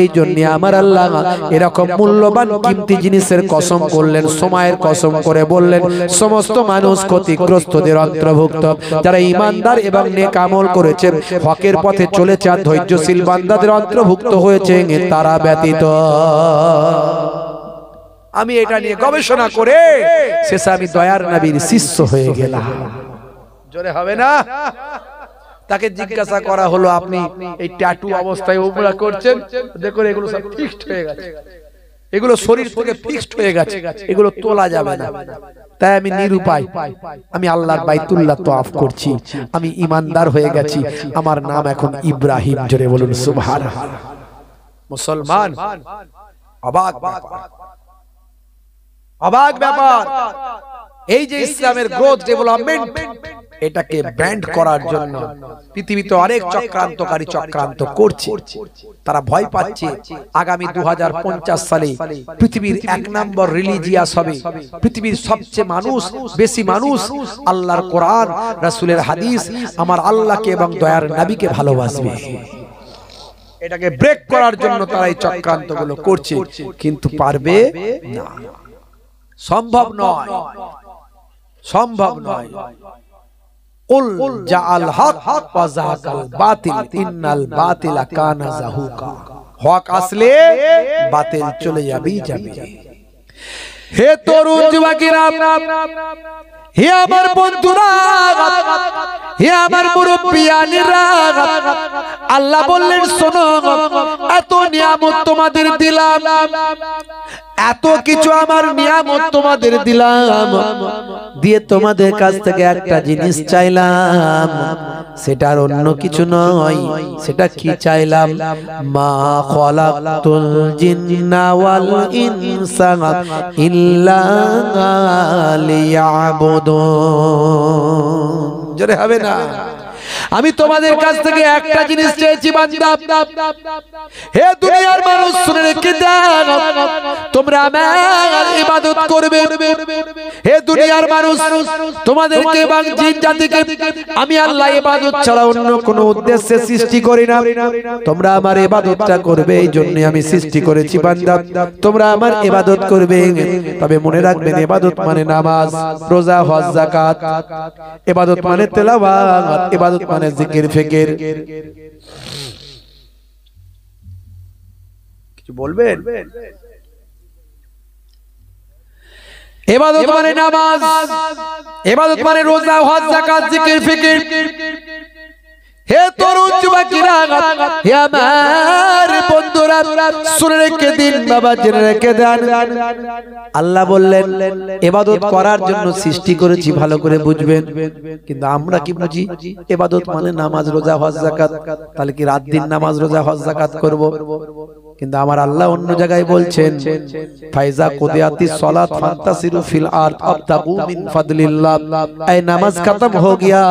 এই জন্য আমার আল্লাহ এরকম মূল্যবান কিমতি জিনিসের কসম করলেন, সময়ের কসম করে বললেন সমস্ত মানুষ ক্ষতিগ্রস্তদের অন্তর্ভুক্ত, যারা ঈমানদার এবং নেক আমল করেছে, হকের পথে চলেছে আর ধৈর্যশীল বান্দাদের অন্তর্ভুক্ত হয়েছে তারা ব্যতীত। আমি এটা নিয়ে গবেষণা করে শেষে আমি দয়ার নবীর শিষ্য হয়ে গেলাম। জোরে হবে না? তাকে জিজ্ঞাসা করা হলো আপনি এই ট্যাটু অবস্থায় উমরা করছেন, দেখুন এগুলো সব ফিক্সড হয়ে গেছে, এগুলো শরীর থেকে ফিক্সড হয়ে গেছে, এগুলো তোলা যাবে না। তাই আমি নিরুপায়, আমি আল্লাহর বাইতুল্লাহ তওয়াফ করছি, আমি ঈমানদার হয়ে গেছি, আমার নাম এখন ইব্রাহিম। জোরে বলুন সুবহানাল্লাহ। মুসলমান অবাক ব্যাপার, অবাক ব্যাপার। এই যে ইসলামের গ্রোথ, ডেভেলপমেন্ট, এটাকে ব্যান্ড করার জন্য পৃথিবীতে অনেক চক্রান্তকারী চক্রান্ত করছে। তারা ভয় পাচ্ছে আগামী 2050 সালে পৃথিবীর 1 নম্বর রিলিজিয়াস হবে, পৃথিবীর সবচেয়ে বেশি মানুষ আল্লাহর কোরআন, রাসূলের হাদিস, আমার আল্লাহকে এবং দয়ার নবীকে ভালোবাসবে। এটাকে ব্রেক করার জন্য তারা এই চক্রান্তগুলো করছে, কিন্তু পারবে না, সম্ভব নয়, সম্ভব নয়। কুল জাআল হক ওয়া যাকাল বাতিল ইন্নাল বাতিলা কানা যাহুকা। হক আসলে বাতিল চলে যাবে। হে তরুণ যুবকেরা, হে আমার বন্ধুরা, হে আমার মুরব্বিয়ানেরা, আল্লাহ বললেন শোনো, এত নিয়ামত তোমাদের দিলাম, এত কিছু আমার নিয়ামত তোমাদের দিলাম, দিয়ে তোমাদের কাছ থেকে একটা জিনিস চাইলাম, সেটার অন্য কিছু নয়। সেটা কি চাইলাম? মা খালাকতুল জিন্না ওয়াল ইনসা ইল্লা লিয়াবুদুন। জোরে হবে না? আমি তোমাদের কাছ থেকে একটা জিনিস চেয়েছি বান্দা, হে দুনিয়ার মানুষ শুনে রেখে দাও, তোমরা আমার ইবাদত করবে। হে দুনিয়ার মানুষ, তোমাদেরকে এবং জিন জাতিকে আমি আল্লাহ ইবাদত ছাড়া অন্য কোনো উদ্দেশ্যে সৃষ্টি করি না। তোমরা আমার ইবাদতটা করবে, এই জন্য আমি সৃষ্টি করেছি বান্দা, তোমরা আমার ইবাদত করবে। তবে মনে রাখবেন, ইবাদত মানে নামাজ, রোজা, হজ, যাকাত। ইবাদত মানে তেলাওয়াত, ইবাদত মানে জিকির ফিকির। কিছু বলবেন? ইবাদত মানে নামাজ, ইবাদত মানে রোজা, হজ, যাকাত, জিকির ফিকির। হে তরুণ যুবকেরা, হে আমার বন্ধুরা, শুনে রেখে দিন বাবা, জেনে রেখে দেন, আল্লাহ বললেন ইবাদত করার জন্য সৃষ্টি করেছি, ভালো করে বুঝবেন। কিন্তু আমরা কি বুঝি? ইবাদত মানে নামাজ, রোজা, হজ, যাকাত। তাহলে কি রাত দিন নামাজ, রোজা, হজ, যাকাত করব? কিন্তু আমার আল্লাহ অন্য জায়গায় বলছেন, ফাইজা কুদিয়াতিস সালাত ফান্তাসিরু ফিল আরদ আবতাগু মিন ফাদলিল্লাহ। এই নামাজ खत्म हो गया,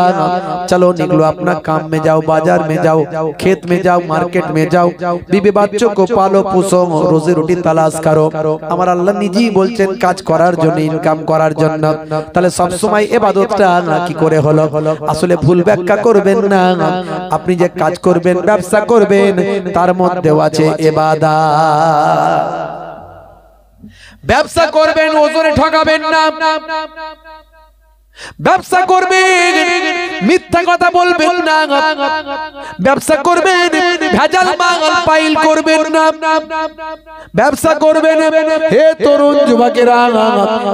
चलो निकलो अपना काम में जाओ, बाजार में जाओ, खेत में जाओ, मार्केट में जाओ, बीबी बच्चों को पालो पोसो, रोजी रोटी तलाश करो। আমার আল্লাহ নিজেই বলছেন কাজ করার জন্য, ইনকাম করার জন্য। তাহলে সব সময় ইবাদতটা না কি করে হলো? আসলে ভুল ব্যাখ্যা করবেন না। আপনি যে কাজ করবেন, ব্যবসা করবেন, তার মধ্যেও আছে ইবাদত। ব্যবসা করবেন, ওজনে ঠকাবেন না। ব্যবসা করবেন, মিথ্যা কথা বলবেন না। ব্যবসা করবেন, ভেজাল মাল পাইল করবেন না। ব্যবসা করবেন, হে তরুণ যুবকেরা,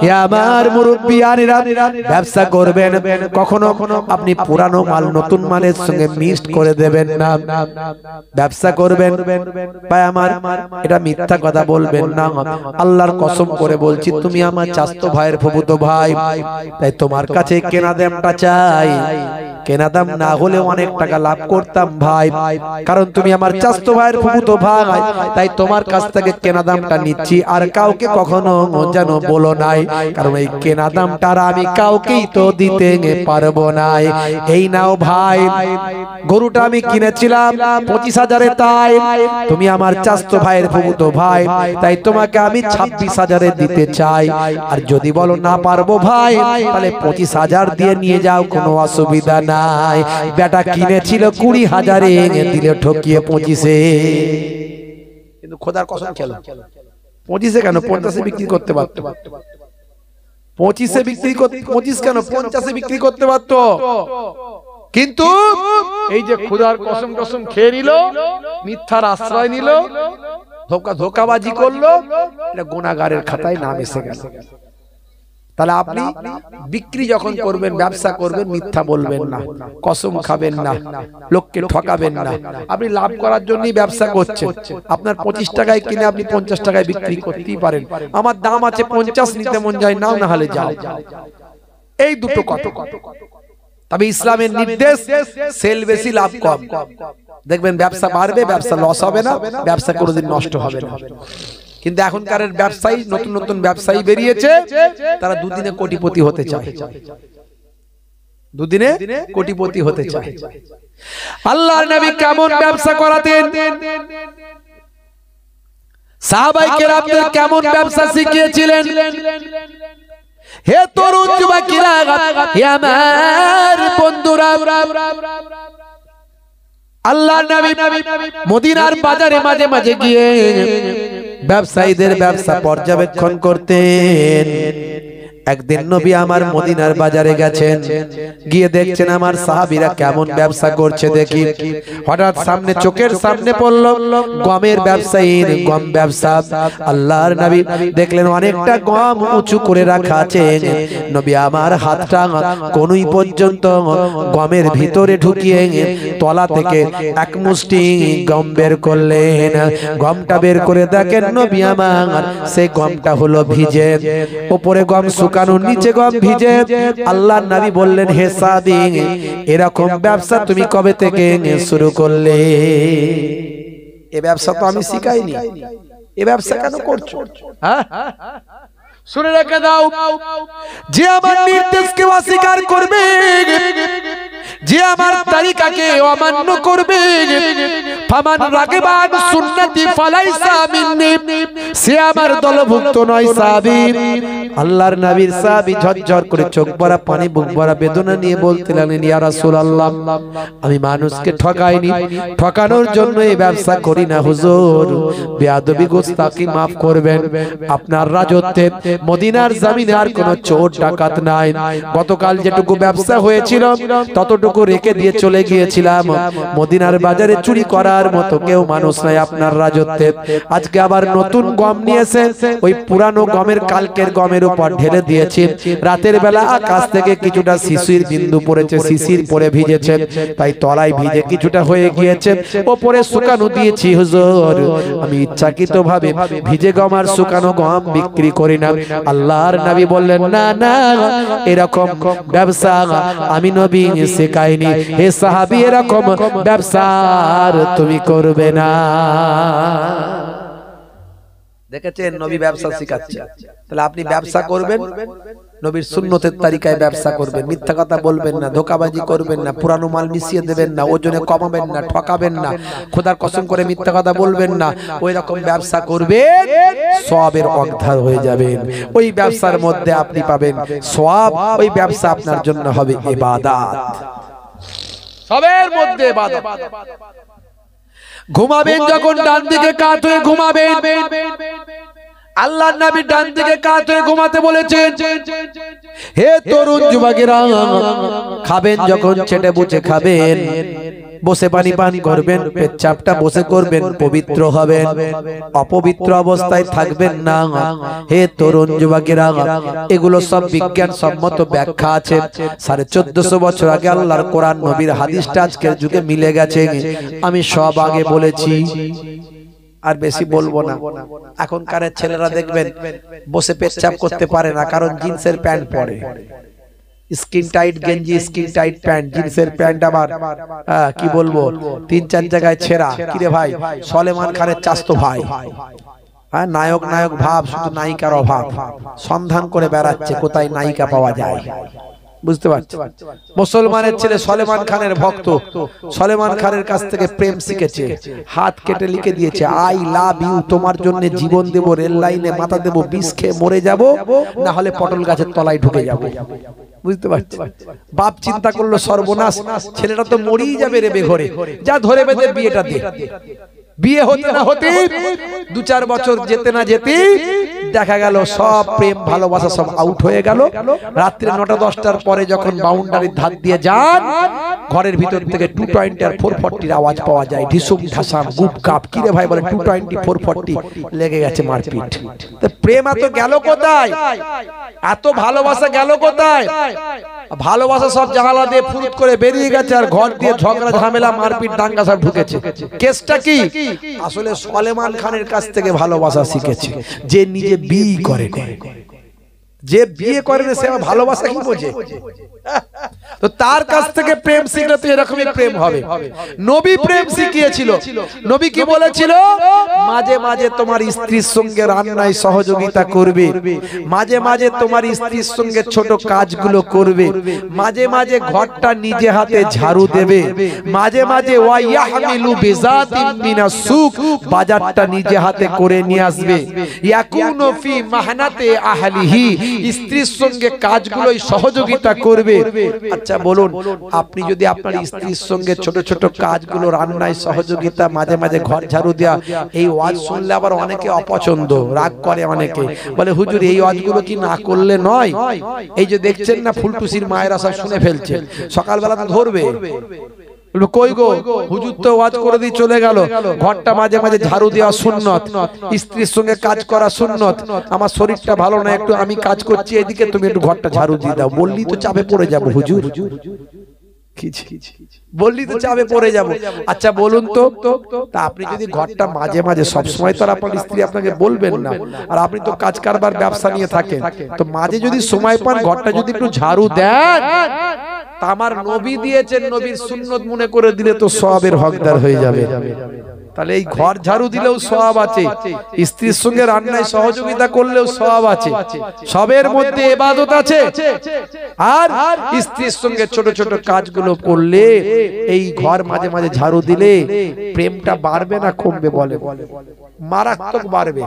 হে আমার মুরব্বিয়ানেরা, ব্যবসা করবেন, কখনো আপনি পুরানো মাল নতুন মালের সঙ্গে মিক্সড করে দেবেন না। ব্যবসা করবেন, ভাই আমার, এটা মিথ্যা কথা বলবেন না। আল্লাহর কসম করে বলছি, তুমি আমার চাচতো ভাইয়ের ফুফুতো ভাই, তাই তোমার কাছে কেনা দামটা চাই। কেনা দাম না হলে অনেক টাকা লাভ করতাম ভাই, কারণ তুমি আমার চাচতো ভাইয়ের ফুফুতো ভাই, তাই তোমার কাছ থেকে কেনা দামটা নিচ্ছি। আর কাউকে কখনো যেন বলো নাই, কারণ এই কেনা দামটা আমি কাউকেই তো দিতে পারবো না। এই নাও ভাই, গরুটা আমি কিনেছিলাম 25,000-এ, তাই তুমি আমার চাচতো ভাইয়ের ফুফুতো ভাই, তাই তোমাকে আমি 26,000-এ দিতে চাই। আর যদি বলো না পারবো ভাই, তাহলে 25,000 দিয়ে নিয়ে যাও, কোনো অসুবিধা নাই। বেটা কিনেছিল 20,000-এ, দিলে ঠকিয়ে 25-এ। কিন্তু খোদার কসম খেলো, 25-এ কেন, 50-এ বিক্রি করতে পারতো। 25-এ বিক্রি করতে, 25 কেন, 50-এ বিক্রি করতে পারতো। কিন্তু এই যে খোদার কসম টসম খেয়ে নিল, মিথ্যার আশ্রয় নিল, ধোকাবাজি করলো, এটা গুনাহগারের খাতায় নাম এসে গেল। তাহলে আপনি বিক্রি যখন করবেন, ব্যবসা করবেন, মিথ্যা বলবেন না, কসম খাবেন না, লোককে ঠকাবেন না। আপনি লাভ করার জন্যই ব্যবসা করছেন। আপনার 25 টাকায় কিনে আপনি 50 টাকায় বিক্রি করতেই পারেন। আমার দাম আছে 50, নিতে মন যায় নাও, না হলে যাও। এই দুটো কথা। তবে ইসলামের নির্দেশ, সেল বেশি লাভ কম। দেখবেন ব্যবসা বাড়বে, ব্যবসা লস হবে না, ব্যবসা কোনোদিন নষ্ট হবে না। কিন্তু এখনকার ব্যবসায়ী, নতুন নতুন ব্যবসায়ী বেরিয়েছে, তারা দুদিনে কোটিপতি হতে চায়, দুদিনে কোটিপতি হতে চায়। আল্লাহর নবী কেমন ব্যবসা করাতেন, সাহাবায়ে কেরামদের কেমন ব্যবসা শিখিয়েছিলেন। হে তরুণ যুবকেরা, হে আমার বন্ধুরা, আল্লাহর নবী মদিনার বাজারে মাঝে মাঝে গিয়ে ব্যবসায়ীদের ব্যবসা পর্যবেক্ষণ করতেন। একদিন নবী আমার মদিনার বাজারে গেছেন, গিয়ে দেখছেন আমার সাহাবীরা কেমন ব্যবসা করছে দেখি। হঠাৎ সামনে চোখের সামনে পড়ল গমের ব্যবসায়ীর গম ব্যবসা। আল্লাহর নবী দেখলেন অনেকটা গম উঁচু করে রাখা আছে। নবী আমার হাতটা কোনই পর্যন্ত গমের ভিতরে ঢুকিয়ে তলা থেকে এক মুষ্টি গম বের করলেন। গমটা বের করে দেখেন নবী আমার সেই গমটা হলো ভিজে, উপরে গম শুকানো, নিচে গম ভিজে। আল্লাহর নবী বললেন, হে সাদি, এরকম ব্যবসা তুমি কবে থেকে শুরু করলে? এই ব্যবসা তো আমি শিখাইনি, এই ব্যবসা কেন করছো? হ্যাঁ, শুনে রেখে দাও, যে আমার নির্দেশকে অস্বীকার করবে, যে আমার তরিকাকে অমান্য করবে, ফামান রাগিবান সুন্নতি ফালাইসা মিন্নি, সে আমার দলভুক্ত নয়। সাহাবী, আল্লাহর নবীর সাহাবী ঝরঝর করে চোখ ভরা পানি, বুক ভরা বেদনা নিয়ে বলতে লাগলেন, ইয়া রাসূলুল্লাহ, আমি মানুষকে ঠকাইনি, ঠকানোর জন্য এই ব্যবসা করি না হুজুর। বেয়াদবি গোস্তাকি মাফ করবেন। আপনার রাজত্বে মদিনার জমিনে আর কোনো চোর ডাকাত নাই। গতকাল যেটুকু ব্যবসা হয়েছিল ততটুকু রেখে দিয়ে চলে গিয়েছিলাম। মদিনার বাজারে চুরি করার মতো কেউ মানুষ নাই আপনার রাজত্বে। আজকে আবার নতুন গম নিয়েছে, ওই পুরানো গমের কালকের গমের উপর ঢেলে দিয়েছি। রাতের বেলা আকাশ থেকে কিছুটা শিশির বিন্দু পড়েছে, শিশির পড়ে ভিজেছে, তাই তলায় ভিজে কিছুটা হয়ে গিয়েছে, ওপরে শুকানো দিয়েছি হুজুর। আমি ইচ্ছাকৃতভাবে ভিজে গম আর শুকানো গম বিক্রি করি না। আল্লাহর নবী বললেন, না না, এরকম ব্যবসা আমি নবী শেখাইনি। হে সাহাবী, এরকম ব্যবসা তুমি করবে না। দেখেছেন, নবী ব্যবসা শিখাচ্ছে, তাহলে আপনি ব্যবসা করবেন নবীর সুন্নতের তরিকায় ব্যবসা করবেন। মিথ্যা কথা বলবেন না, ধোঁকাবাজি করবেন না, পুরানো মাল মিশিয়ে দেবেন না, ওজনে কমাবেন না, ঠকাবেন না, খোদার কসম করে মিথ্যা কথা বলবেন না। ওই রকম ব্যবসা করবেন, সওয়াবের অংশধার হয়ে যাবেন। ওই ব্যবসার মধ্যে আপনি পাবেন সওয়াব, ওই ব্যবসা আপনার জন্য হবে ইবাদত, সবের মধ্যে ইবাদত। ঘুমাবেন যখন ডান দিকে কাত হয়ে ঘুমাবেন। আল্লাহর নবী ডান দিকে কাত হয়ে ঘুমাতে বলেছেন। হে তরুণ যুবকেরা, খাবেন যখন চেটে বুঝে খাবেন, বসে পানি পান করবেন, পেচ্ছাপটা বসে করবেন, পবিত্র হবেন, অপবিত্র অবস্থায় থাকবেন না। হে তরুণ যুবকেরা, এগুলো সব বিজ্ঞান সম্মত ব্যাখ্যা আছে। 1450 বছর আগে আল্লাহর কোরআন নবীর হাদিসটা আজকের যুগে মিলে গেছে। আমি সব আগে বলেছি, আর বেশি বলবো না। এখনকার ছেলেরা দেখবেন বসে পেচ্ছাপ করতে পারে না, কারণ জিন্সের প্যান্ট পরে, স্কিন টাইট গেঞ্জি, স্কিন টাইট প্যান্ট, জিন্সের প্যান্ট আবার কি বলবো 3-4 জায়গায় ছেঁড়া। কিরে ভাই, সলেমান খানের চাস্তো ভাই, নায়ক নায়ক ভাব, শুধু নায়িকার অভাব, সন্ধান করে বেড়াচ্ছে কোথায় নায়িকা পাওয়া যায়। বুঝতে পারছি, মুসলমানের ছেলে সলেমান খানের ভক্ত, সলেমান খানের কাছ থেকে প্রেম শিখেছে, হাত কেটে লিখে দিয়েছে, আই লাভ ইউ, তোমার জন্য জীবন দেব, রেল লাইনে মাথা দেব, বিষ খেয়ে মরে যাব, না হলে পটল গাছের তলায় ঢুকে যাব। বুঝতে পারছি, বাপ চিন্তা করলো সর্বনাশ, ছেলেটা তো মরেই যাবে রে বেঘরে, যা ধরে বেঁধে বিয়েটা দে। বিয়ে হতে না হতে 2-4 বছর যেতে না যেতে দেখা গেল সব প্রেম ভালোবাসা সব আউট হয়ে গেল। রাত্রে 9টা-10টার পরে যখন বাউন্ডারির ধার দিয়ে যান, ঘরের ভিতর থেকে 220 আর 440 আওয়াজ পাওয়া যায়, ঢিসুম ঢাসাম গুপ কাপ। কিরে ভাই, বলে 220 440 লেগে গেছে মারপিট। তো প্রেম এত গেল কোথায়? এত ভালোবাসা গেল কোথায়? ভালোবাসা সব জানালা দিয়ে ফুরুত করে বেরিয়ে গেছে, আর ঘর দিয়ে ঝগড়া ঝামেলা মারপিট দাঙ্গা সব ঢুকেছে। কেসটা কি? আসলে সলেমান খানের কাছ থেকে ভালোবাসা শিখেছে, যে নিজে বিয়ে করে, যে বিয়ে করে না সে ভালোবাসা কি বোঝে? তো তার কাছ থেকে প্রেম শিখলে তো এরকমই প্রেম হবে। নবী প্রেম শিখিয়েছিল। নবী কি বলেছিল? মাঝে মাঝে তোমার স্ত্রীর সঙ্গে রান্নায় সহযোগিতা করবে, মাঝে মাঝে তোমার স্ত্রীর সঙ্গে ছোট কাজগুলো করবে, মাঝে মাঝে ঘরটা নিজে হাতে ঝাড়ু দেবে, মাঝে মাঝে ওয়াইয়াহমিলু বিজাতিন মিনাস সুক, বাজারটা নিজে হাতে করে নিয়ে আসবে, ইয়াকুনু ফি মাহনাতে আহলিহি, স্ত্রীর সঙ্গে কাজগুলোই সহযোগিতা করবে। আচ্ছা বলুন, আপনি যদি আপনার স্ত্রীর সঙ্গে ছোট ছোট কাজগুলো, রান্নায় সহযোগিতা, মাঝে মাঝে ঘর ঝাড়ু দেওয়া, এই ওয়াজ শুনলে আবার অনেকে অপছন্দ, রাগ করে, অনেকে বলে হুজুর এই ওয়াজগুলো কি না করলে নয়? এই যে দেখছেন না ফুলটুসির মায়েরা সব শুনে ফেলছে, সকালবেলা তো ধরবে, কই গো হুজুর তো ওয়াজ করে দিয়ে চলে গেল, ঘরটা মাঝে মাঝে ঝাড়ু দেওয়া সুন্নত, স্ত্রীর সঙ্গে কাজ করা সুন্নত, আমার শরীরটা ভালো না, একটু আমি কাজ করছি এদিকে, তুমি একটু ঘরটা ঝাড়ু দিয়ে দাও। বললি তো চাপে পড়ে যাবো হুজুর, বললি তো চাপে পড়ে যাবো। আচ্ছা বলুন তো, তা আপনি যদি ঘরটা মাঝে মাঝে, সবসময় তো আপনার স্ত্রী আপনাকে বলবেন না, আর আপনি তো কাজ কারবার ব্যবসা নিয়ে থাকেন, তো মাঝে যদি সময় পান ঘরটা যদি একটু ঝাড়ু দেন, তা আমার নবী দিয়েছেন, নবীর সুন্নত মনে করে দিলে তো সওয়াবের হকদার হয়ে যাবে। তাহলে এই ঘর ঝাড়ু দিলেও সওয়াব আছে, স্ত্রীর সঙ্গে রান্নায় সহযোগিতা করলেও সওয়াব আছে, সবের মধ্যে ইবাদত আছে। আর স্ত্রীর সঙ্গে ছোট ছোট কাজগুলো করলে, এই ঘর মাঝে মাঝে ঝাড়ু দিলে প্রেমটা বাড়বে না কমবে? বলে মারাত্মক বাড়বে।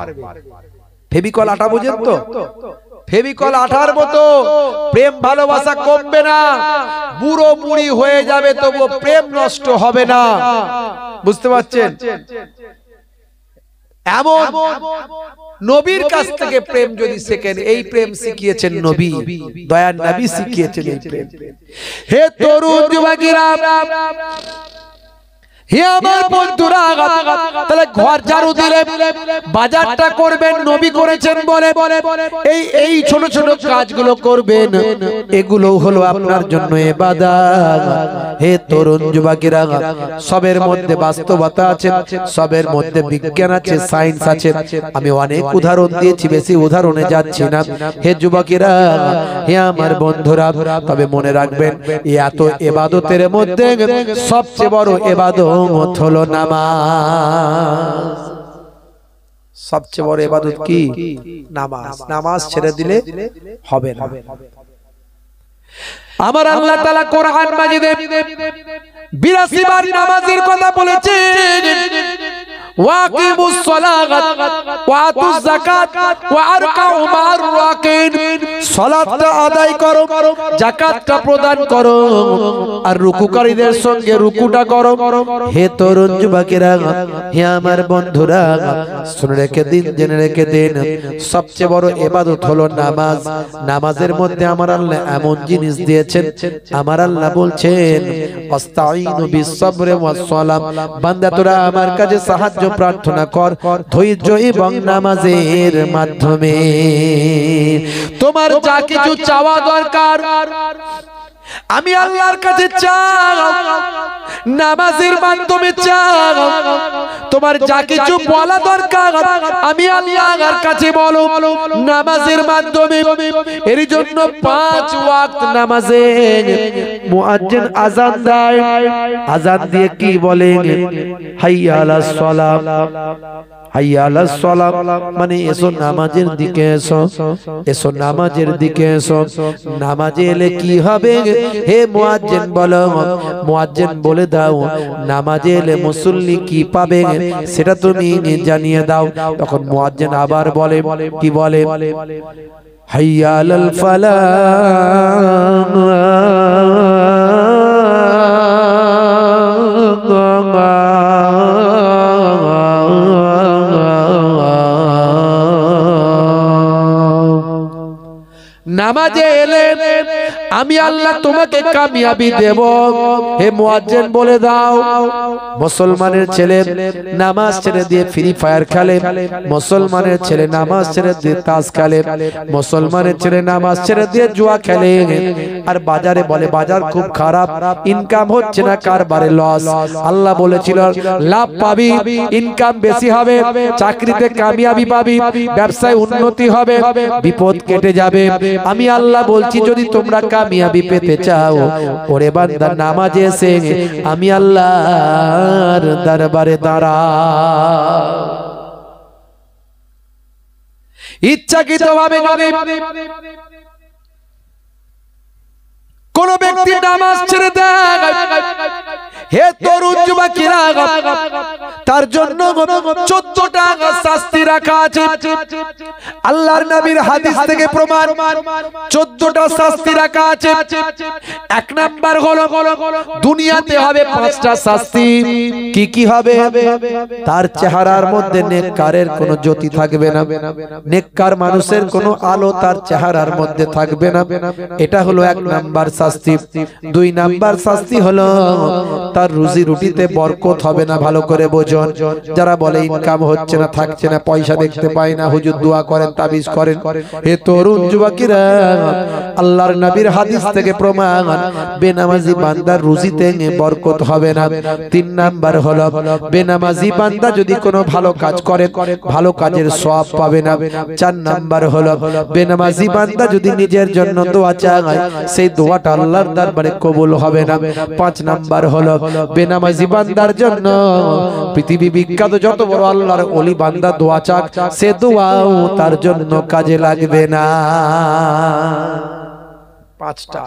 ফেভিকল আটা বোঝেন তো, ফেভিকল আঠার মতো প্রেম ভালোবাসা কমবে না, বুড়ো বুড়ি হয়ে যাবে তবু প্রেম নষ্ট হবে না। বুঝতে পারছেন? এমন নবীর কাছ থেকে প্রেম যদি শেখেন, এই প্রেম শিখিয়েছেন নবী, দয়ার নবী শিখিয়েছেন এই প্রেম। হে তরুণ যুবকেরা, হে আমার বন্ধুরা, তাহলে ঘর ঝাড়ু দিলে বাজারটা করবেন, নবী করেছেন বলে এই ছোট ছোট কাজগুলো করবেন, এগুলো হলো আপনার জন্য ইবাদত। হে তরুণ যুবকেরা, সবের মধ্যে বাস্তবতা আছে, সবের মধ্যে বিজ্ঞান আছে, সায়েন্স আছে। আমি অনেক উদাহরণ দিয়েছি, বেশি উদাহরণে যাচ্ছি না। হে যুবকেরা, হে আমার বন্ধুরা, তবে মনে রাখবেন, এত ইবাদতের মধ্যে সবচেয়ে বড় ইবাদত হলো নামাজ। সবচেয়ে বড় ইবাদত কি? নামাজ। নামাজ ছেড়ে দিলে হবে না। আমার আল্লাহ তাআলা কোরআন মাজিদে 82 বার নামাজের কথা বলেছেন। ওয়াকিমুস সালাত ওয়া আতুজ যাকাত ওয়া আরকাউ মা'আর রাকিন। সালাতটা আদায় করো, যাকাতটা প্রদান করো, আর রুকুকারীদের সঙ্গে রুকুটা করো। হে তরুণ যুবকেরা, হে আমার বন্ধুরা, শুনে রেখে দিন, জেনে রেখে দিন, সবচেয়ে বড় ইবাদত হলো নামাজ। নামাজের মধ্যে আমার আল্লাহ এমন জিনিস দিয়েছেন, আমার আল্লাহ বলছেন, আস্তাঈনু বিস-সাবরি ওয়াস-সালাম, বান্দা তোরা আমার কাছে সাহায্য প্রার্থনা কর ধৈর্য এবং নামাজের মাধ্যমে। তোমার যা কিছু চাওয়া দরকার আমি আল্লাহর কাছে চাও, নামাজের মাধ্যমে চাও। তোমার যা কিছু বলা দরকার আমি আল্লাহর কাছে বলো, নামাজের মাধ্যমে। এর জন্য 5 ওয়াক্ত নামাজে মুয়াজ্জিন আযান দেয়, আযান দিয়ে কি বলেন? হাইয়া আলাস সালাত, হাইয়া আলাস সালাত, মানে এসো নামাজের দিকে, এসো এসো নামাজের দিকে এসো। নামাজে এলে কি হবে? হে মুয়াজ্জিন বলো, মুয়াজ্জিন বলে দাও, নামাজে এলে মুসল্লি কি পাবে সেটা তুমি জানিয়ে দাও। তখন মুয়াজ্জিন আবার বলে, কি বলে? হাইয়া আলাল ফালাহ, নামাজে এলে আমি আল্লাহ তোমাকে কামিয়াবি দেব। হে মুয়াজ্জিন বলে দাও, মুসলমানের ছেলে নামাজ ছেড়ে দিয়ে ফ্রি ফায়ার খেলে, মুসলমানের ছেলে নামাজ ছেড়ে দিয়ে তাস খেলে, মুসলমানের ছেলে নামাজ ছেড়ে দিয়ে জুয়া খেলে, আর বাজারে বলে বাজার খুব খারাপ, ইনকাম হচ্ছে না, কারবারে লস। আল্লাহ বলেছিল লাভ পাবি, ইনকাম বেশি হবে, চাকরিতে কামিয়াবি পাবি, ব্যবসায় উন্নতি হবে, বিপদ কেটে যাবে। আমি আল্লাহ বলছি যদি তোমরা কামিয়াবি পেতে চাও, ওরে বান্দা নামাজে এসে আমি আল্লাহর দরবারে দাঁড়াও। ইচ্ছাকৃতভাবে কোন ব্যক্তি নামাজ ছেড়ে দেয়, হে তরুণ যুবকেরা, তার জন্য 14টা শাস্তি রাখা আছে। আল্লাহর নবীর হাদিস থেকে প্রমাণ 14টা শাস্তি রাখা আছে। এক নাম্বার হলো দুনিয়াতে হবে 5টা শাস্তি। কি কি হবে? তার চেহারার মধ্যে নেককারের কোনো জ্যোতি থাকবে না, নেককার মানুষের কোনো আলো তার চেহারার মধ্যে থাকবে না, এটা হলো এক নাম্বার শাস্তি। 2 নাম্বার শাস্তি হলো তার রুজি রুটিতে বরকত হবে না। ভালো করে বোঝুন, যারা বলে ইনকাম হচ্ছে না, থাকছে না, পয়সা দেখতে পাই না, হুজুর দোয়া করেন, তাবিজ করেন, হে তরুণ যুবকেরা, আল্লাহর নবীর হাদিস থেকে প্রমাণ বেনামাজি বান্দার রুজিতে বরকত হবে না। 3 নাম্বার হলো বেনামাজি বান্দা যদি কোনো ভালো কাজ করে, ভালো কাজের সওয়াব পাবে না। 4 নাম্বার হলো বেনামাজি বান্দা যদি নিজের জন্য দোয়া চায়, সেই দোয়াটা আল্লাহর দরবারে কবুল হবে না। 5 নাম্বার হলো বেনামাজি বান্দার জন্য পৃথিবী বিখ্যাত যত বড় আল্লাহর ওলি বান্দা দোয়া চাক, সে দোয়াও তার জন্য কাজে লাগবে না। 5টা।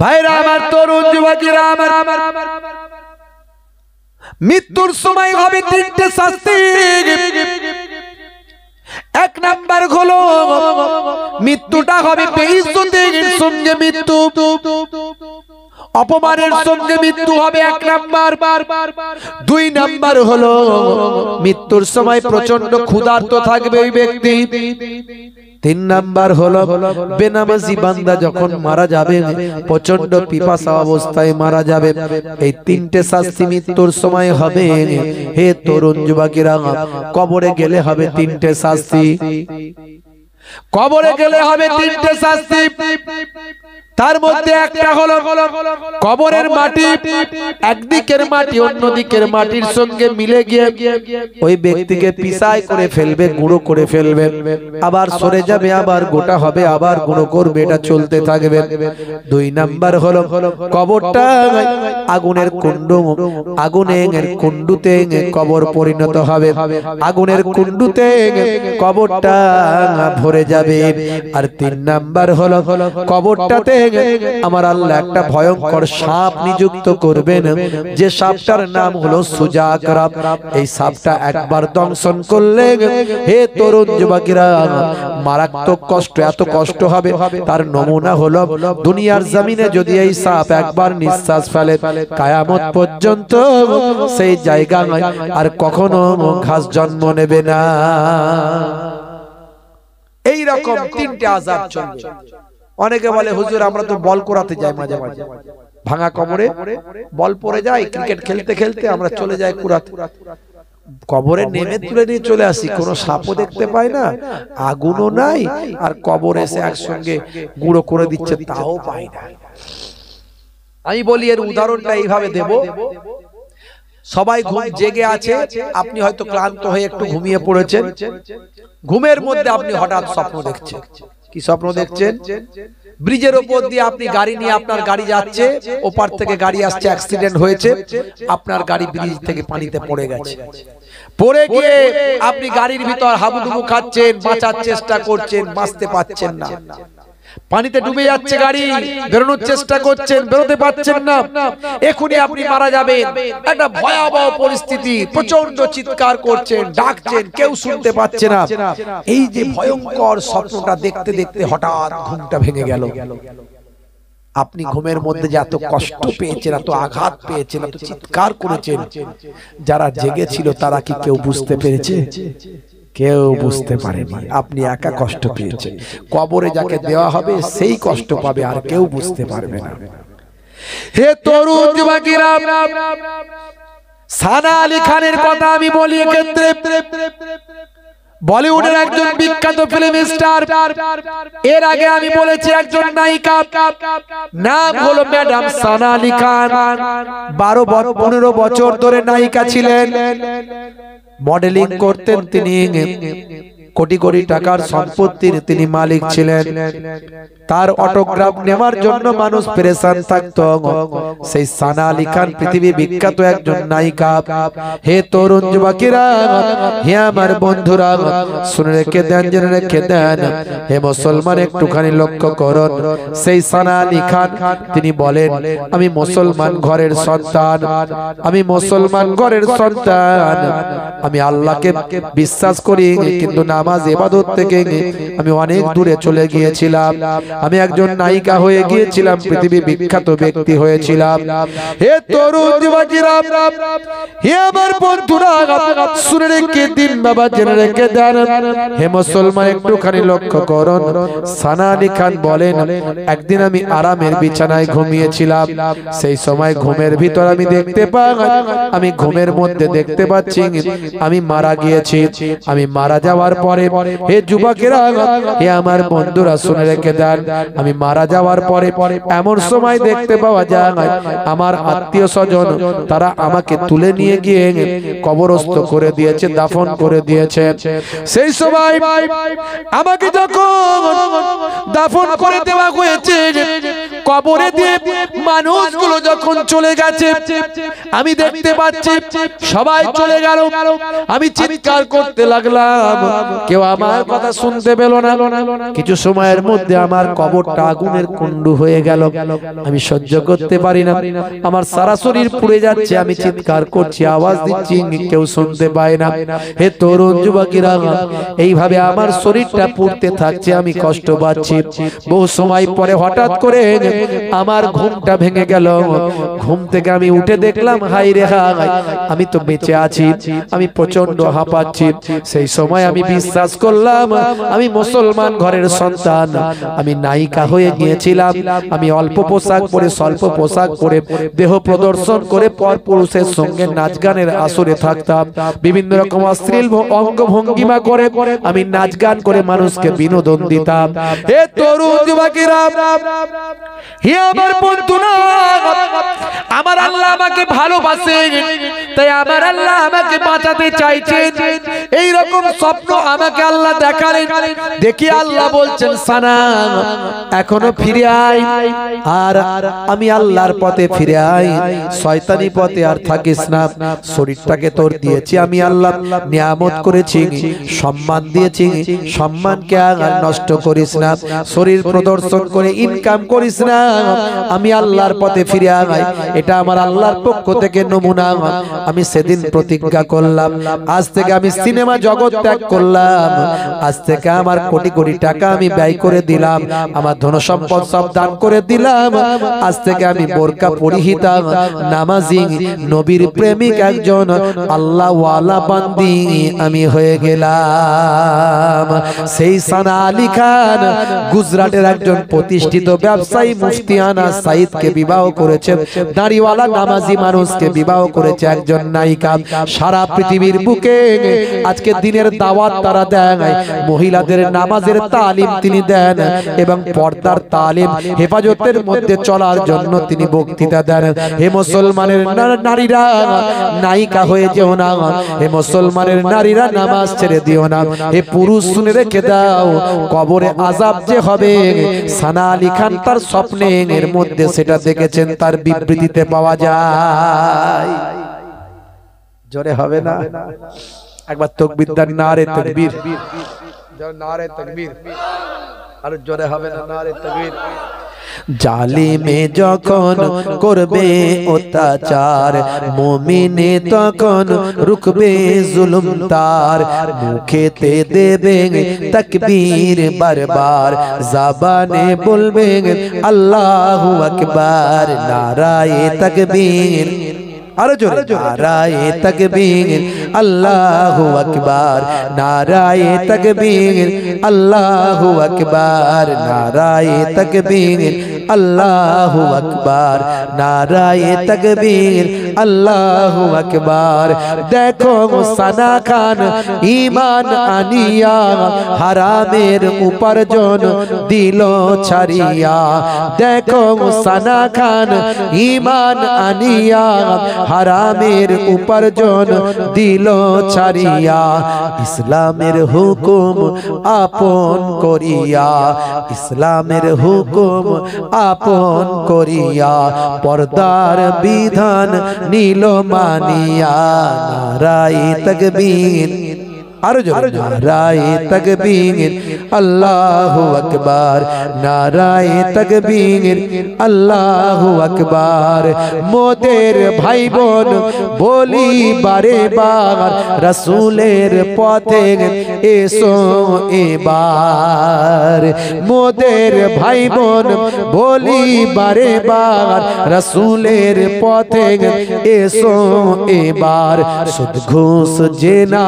ভাইরা আমার, তরুণ যুবকেরা আমার, মৃত্যুর সময় হবে 3টে শাস্তি। 1 নাম্বার হলো মৃত্যুটা হবে বেইজ্জতির সঙ্গে মৃত্যু, অপমানের সঙ্গে মৃত্যু হবে 1 নাম্বার। 2 নাম্বার হলো মৃত্যুর সময় প্রচন্ড ক্ষুধার্ত থাকবে ওই ব্যক্তি। 3 নাম্বার হলো বেনামাজি বান্দা যখন মারা যাবে প্রচন্ড পিপাসা অবস্থায় মারা যাবে। এই 3টে শাস্তি মৃত্যুর সময় হবে। হে তরুণ যুবকেরা, কবরে গেলে হবে 3টে শাস্তি। কবরে গেলে হবে 3টে শাস্তি। তার মধ্যে একটা হলো কবরের মাটি, একদিকের মাটি অন্য দিকের মাটির সঙ্গে মিলে গিয়ে ওই ব্যক্তিকে পিসাই করে ফেলবে, গুঁড়ো করে ফেলবে, আবার সরে যাবে, আবার গোটা হবে, আবার গুঁড়ো করবে, এটা চলতে থাকবে। 2 নাম্বার হলো কবরটা আগুনের কুণ্ড, আগুনের কুণ্ডুতে কবর পরিণত হবে, আগুনের কুণ্ডুতে কবরটা ভরে যাবে। আর 3 নাম্বার হলো কবরটাতে আমার আল্লাহ একটা ভয়ঙ্কর সাপ নিযুক্ত করবেন, যে সাপটার নাম হলো সুজাকরাব। এই সাপটা একবার দংশন করলে হে তরুণ যুবকেরা মারাত্মক কষ্ট, এত কষ্ট হবে। তার নমুনা হলো দুনিয়ার জমিনে যদি এই সাপ একবার নিঃশ্বাস ফেলে, কিয়ামত পর্যন্ত সেই জায়গা আর কখনো ঘাস জন্ম নেবে না। এই রকম 3টে আযাব চলবে। অনেকে বলে হুজুর আমরা তো বল করাতে যাই, মাঝে মাঝে ভাঙা কবরে বল পড়ে যায়, ক্রিকেট খেলতে খেলতে আমরা চলে যাই কুড়াতে, কবরে নেমে তুলে নিয়ে চলে আসি, কোনো সাপও দেখতে পাই না, আগুনও নাই, আর কবর এসে একসঙ্গে গুঁড়ো করে দিচ্ছে, তাও পাই না। আমি বলি এর উদাহরণটা এইভাবে দেব, সবাই ঘুম জেগে আছে, আপনি হয়তো ক্লান্ত হয়ে একটু ঘুমিয়ে পড়েছেন, ঘুমের মধ্যে আপনি হঠাৎ স্বপ্ন দেখছেন। কি স্বপ্ন দেখছেন? ব্রিজের উপর দিয়ে আপনি গাড়ি নিয়ে, আপনার গাড়ি যাচ্ছে, ওপার থেকে গাড়ি আসছে, অ্যাক্সিডেন্ট হয়েছে, আপনার গাড়ি ব্রিজ থেকে পানিতে পড়ে গেছে, পড়ে গিয়ে আপনি গাড়ির ভিতর হাবুডুবু খাচ্ছেন, বাঁচার চেষ্টা করছেন, বাঁচতে পারছেন না, পানিতে ডুবে যাচ্ছে গাড়ি, বেরোনোর চেষ্টা করছেন, বেরোতে পারছেন না, এখনই আপনি মারা যাবেন। একটা ভয়াবহ পরিস্থিতি, প্রচন্ড চিৎকার করছেন, ডাকছেন, কেউ শুনতে পাচ্ছে না। এই যে ভয়ঙ্কর স্বপ্নটা দেখতে দেখতে হঠাৎ ঘুমটা ভেঙে গেল। আপনি ঘুমের মধ্যে যে এত কষ্ট পেয়েছেন, এত আঘাত পেয়েছেন, এত চিৎকার করেছেন, যারা জেগেছিল তারা কি কেউ বুঝতে পেরেছে? কেউ বুঝতে পারেনি। আপনি একা কষ্ট পেয়েছেন, কবরে যাকে দেওয়া হবে সেই কষ্ট পাবে, আর কেউ বুঝতে পারবে না। হে তরুণ যুবকেরা, সানা আলী খানের কথা আমি বলি এক্ষেত্রে। বলিউডের একজন বিখ্যাত ফিল্ম স্টার, এর আগে আমি বলেছি একজন নায়িকা, নাম হলো ম্যাডাম সানা আলী খান। 12-15 বছর ধরে নায়িকা ছিলেন, মডেলিং করতেন তিনি, কোটি কোটি টাকার সম্পত্তির তিনি মালিক ছিলেন। তার অটোগ্রাফ নেওয়ার জন্য মানুষ পেরেশান থাকতো। সেই সানা আলী খান পৃথিবী বিখ্যাত একজন নায়িকা। হে তরুণ যুবকেরা, হে আমার বন্ধুরা, শুনে রেখে দেন, জেনে রেখে দেন। হে মুসলমান, একটুখানি লক্ষ্য করুন। সেই সানা আলী খান তিনি বলেন, আমি মুসলমান ঘরের সন্তান, আমি মুসলমান ঘরের সন্তান, আমি আল্লাহকে বিশ্বাস করি, কিন্তু নামাজ ইবাদত থেকে আমি অনেক দূরে চলে গিয়েছিলাম। আমি একজন নায়িকা হয়ে গিয়েছিলাম, পৃথিবী বিখ্যাত ব্যক্তি হয়েছিলাম। হে তরুণ যুবকেরা, হে আমার বন্ধুরা, শুনে রেখে দিন বাবা, জেনে রেখে দেন। হে মুসলমান, একটুখানি লক্ষ্য করুন। সানা আলী খান বলেন, একদিন আমি আরামের বিছানায় ঘুমিয়েছিলাম। সেই সময় ঘুমের ভিতর আমি দেখতে পাই, আমি ঘুমের মধ্যে দেখতে পাচ্ছি আমি মারা গিয়েছি। আমি মারা যাওয়ার পরে, হে যুবকেরা, হে আমার বন্ধুরা, শুনে রেখে দেন, আমি মারা যাওয়ার পরে এমন সময় দেখতে পাওয়া যায় আমার আত্মীয় স্বজন তারা আমাকে তুলে নিয়ে গিয়ে কবরস্থ করে দিয়েছে, দাফন করে দিয়েছে। সেই সময় আমাকে যখন দাফন করে দেওয়া হয়েছে, কবরে দিয়ে মানুষগুলো যখন চলে গেছে, আমি দেখতে পাচ্ছি সবাই চলে গেল। আমি চিৎকার করতে লাগলাম, কেউ আমার কথা শুনতে পেল না। কিছু সময়ের মধ্যে আমার কবরটা আগুনের কুণ্ডু হয়ে গেল। আমি সহ্য করতে পারি না, আমার সারা শরীর পুড়ে যাচ্ছে। আমি চিৎকার করছি, আওয়াজ দিচ্ছি, কেউ শুনতে পায় না। হে তরুণ যুবকেরা, এইভাবে আমার শরীরটা পুড়তে থাকছে, আমি কষ্ট পাচ্ছি। বহু সময় পরে হঠাৎ করে আমার ঘুমটা ভেঙে গেল। ঘুম থেকে আমি উঠে দেখলাম, হাই রে হাই, আমি তো বেঁচে আছি, আমি প্রচন্ড হাঁপাচ্ছি। সেই সময় আমি বিশ্বাস করলাম আমি মুসলমান ঘরের সন্তান, আমি নায়িকা হয়ে গিয়েছিলাম। আমি অল্প পোশাক পরে, স্বল্প পোশাক পরে, দেহ প্রদর্শন করে পর পুরুষের সঙ্গে নাচ গানের আসরে থাকতাম। বিভিন্ন রকম অশ্লীল অঙ্গভঙ্গিমা করে আমি নাচ গান করে মানুষকে বিনোদন দিতাম। হে তরুণ যুবকেরা, হে আমার বন্ধুরা, আমার আল্লাহ আমাকে ভালোবাসে, তাই আমার আল্লাহ আমাকে বাঁচাতে চাইছেন। এই রকম স্বপ্ন আমাকে আল্লাহ দেখালেন। দেখি আল্লাহ বলছেন, সানা, এখনো ফিরে আয়, আর আমি আল্লাহর পথে ফিরে আয়, শয়তানি পথে আর থাকিস না। শরীরটাকে তোর দিয়েছি আমি আল্লাহ, নিয়ামত করেছি, সম্মান দিয়েছি, সম্মানকে আর নষ্ট করিস না। শরীর প্রদর্শন করে ইনকাম করিস না, আমি আল্লাহর পথে ফিরে আয়। এটা আমার আল্লাহর পক্ষ থেকে নমুনা। আমি সেদিন প্রতিজ্ঞা করলাম, আজ থেকে আমি সিনেমা জগৎ ত্যাগ করলাম। আজ থেকে আমার কোটি কোটি টাকা আমি ব্যয় করে দিলাম, আমার ধন সম্পদ সব দান করে দিলাম। আজ থেকে আমি বোরকা পরিহিতা, নামাজি, নবীর প্রেমিক একজন আল্লাহ ওয়ালা বান্দি আমি হয়ে গেলাম। সেই সানা আলী খান গুজরাটের একজন প্রতিষ্ঠিত ব্যবসায়ী মুফতিয়ানা সাইদকে বিবাহ করেছে, দাড়িওয়ালা নামাজি মানুষকে বিবাহ করেছে একজন নায়িকা। সারা পৃথিবীর বুকে আজকে দিনের দাওয়াত তারা দেন, মহিলাদের নামাজের তালিম তিনি দেন এবং পর্দার তালিম, হেফাজতের মধ্যে চলার জন্য তিনি বক্তৃতা দেন। হে মুসলমানের নারীরা, নায়িকা হয়ে যেও না। হে মুসলমানের নারীরা, নামাজ ছেড়ে দিও না। হে পুরুষ, শুনে রেখে দাও, কবরে আযাব যে হবে, সানা আলী খান তার স্বপ্নে এর মধ্যে সেটা দেখেছেন, তার বিবৃতিতে পাওয়া যায়। জোরে হবে না? একবার তাকবীর দেন, নারে তাকবীর, নারে তাকবীর, আর জোরে হবে না? নারে তাকবীর। জালিমে যখন করবে অত্যাচার, মুমিনে তখন রুখবে জুলুম তার। মুখেতে দেবে তাকবীর বারবার, জবানে বলবে আল্লাহু আকবার। নারায়ে তাকবীর, আরো জোরে, নারায়ে তাকবীর, আল্লাহু আকবার। নারায়ে তাকবীর, আল্লাহু আকবার। নারায়ে তাকবীর, আল্লাহু আকবার, নারায়ে তাকবীর, আল্লাহু আকবার। দেখো সানা খান ঈমান আনিয়া হারামের উপার্জন দিল ছাড়িয়া। দেখো সানা খান ঈমান আনিয়া হারামের উপার্জন দিল ছাড়িয়া। ইসলামের হুকুম আপন করিয়া, ইসলামের হুকুম আপন করিয়া পর্দার বিধান নীল মানিয়া। নারায়ে তাকবীর, আরো জোরে নারায়ে তাকবীর, আল্লাহু আকবার, নারায়ে তাকবীর, আল্লাহু আকবার। মোদের ভাই বোন বলি বারে বার, রাসূলের পথে এসো এবার। মোদের ভাই বোন বলি বারে বার, রাসূলের পথে এসো এবার। সুদ ঘুষ জেনা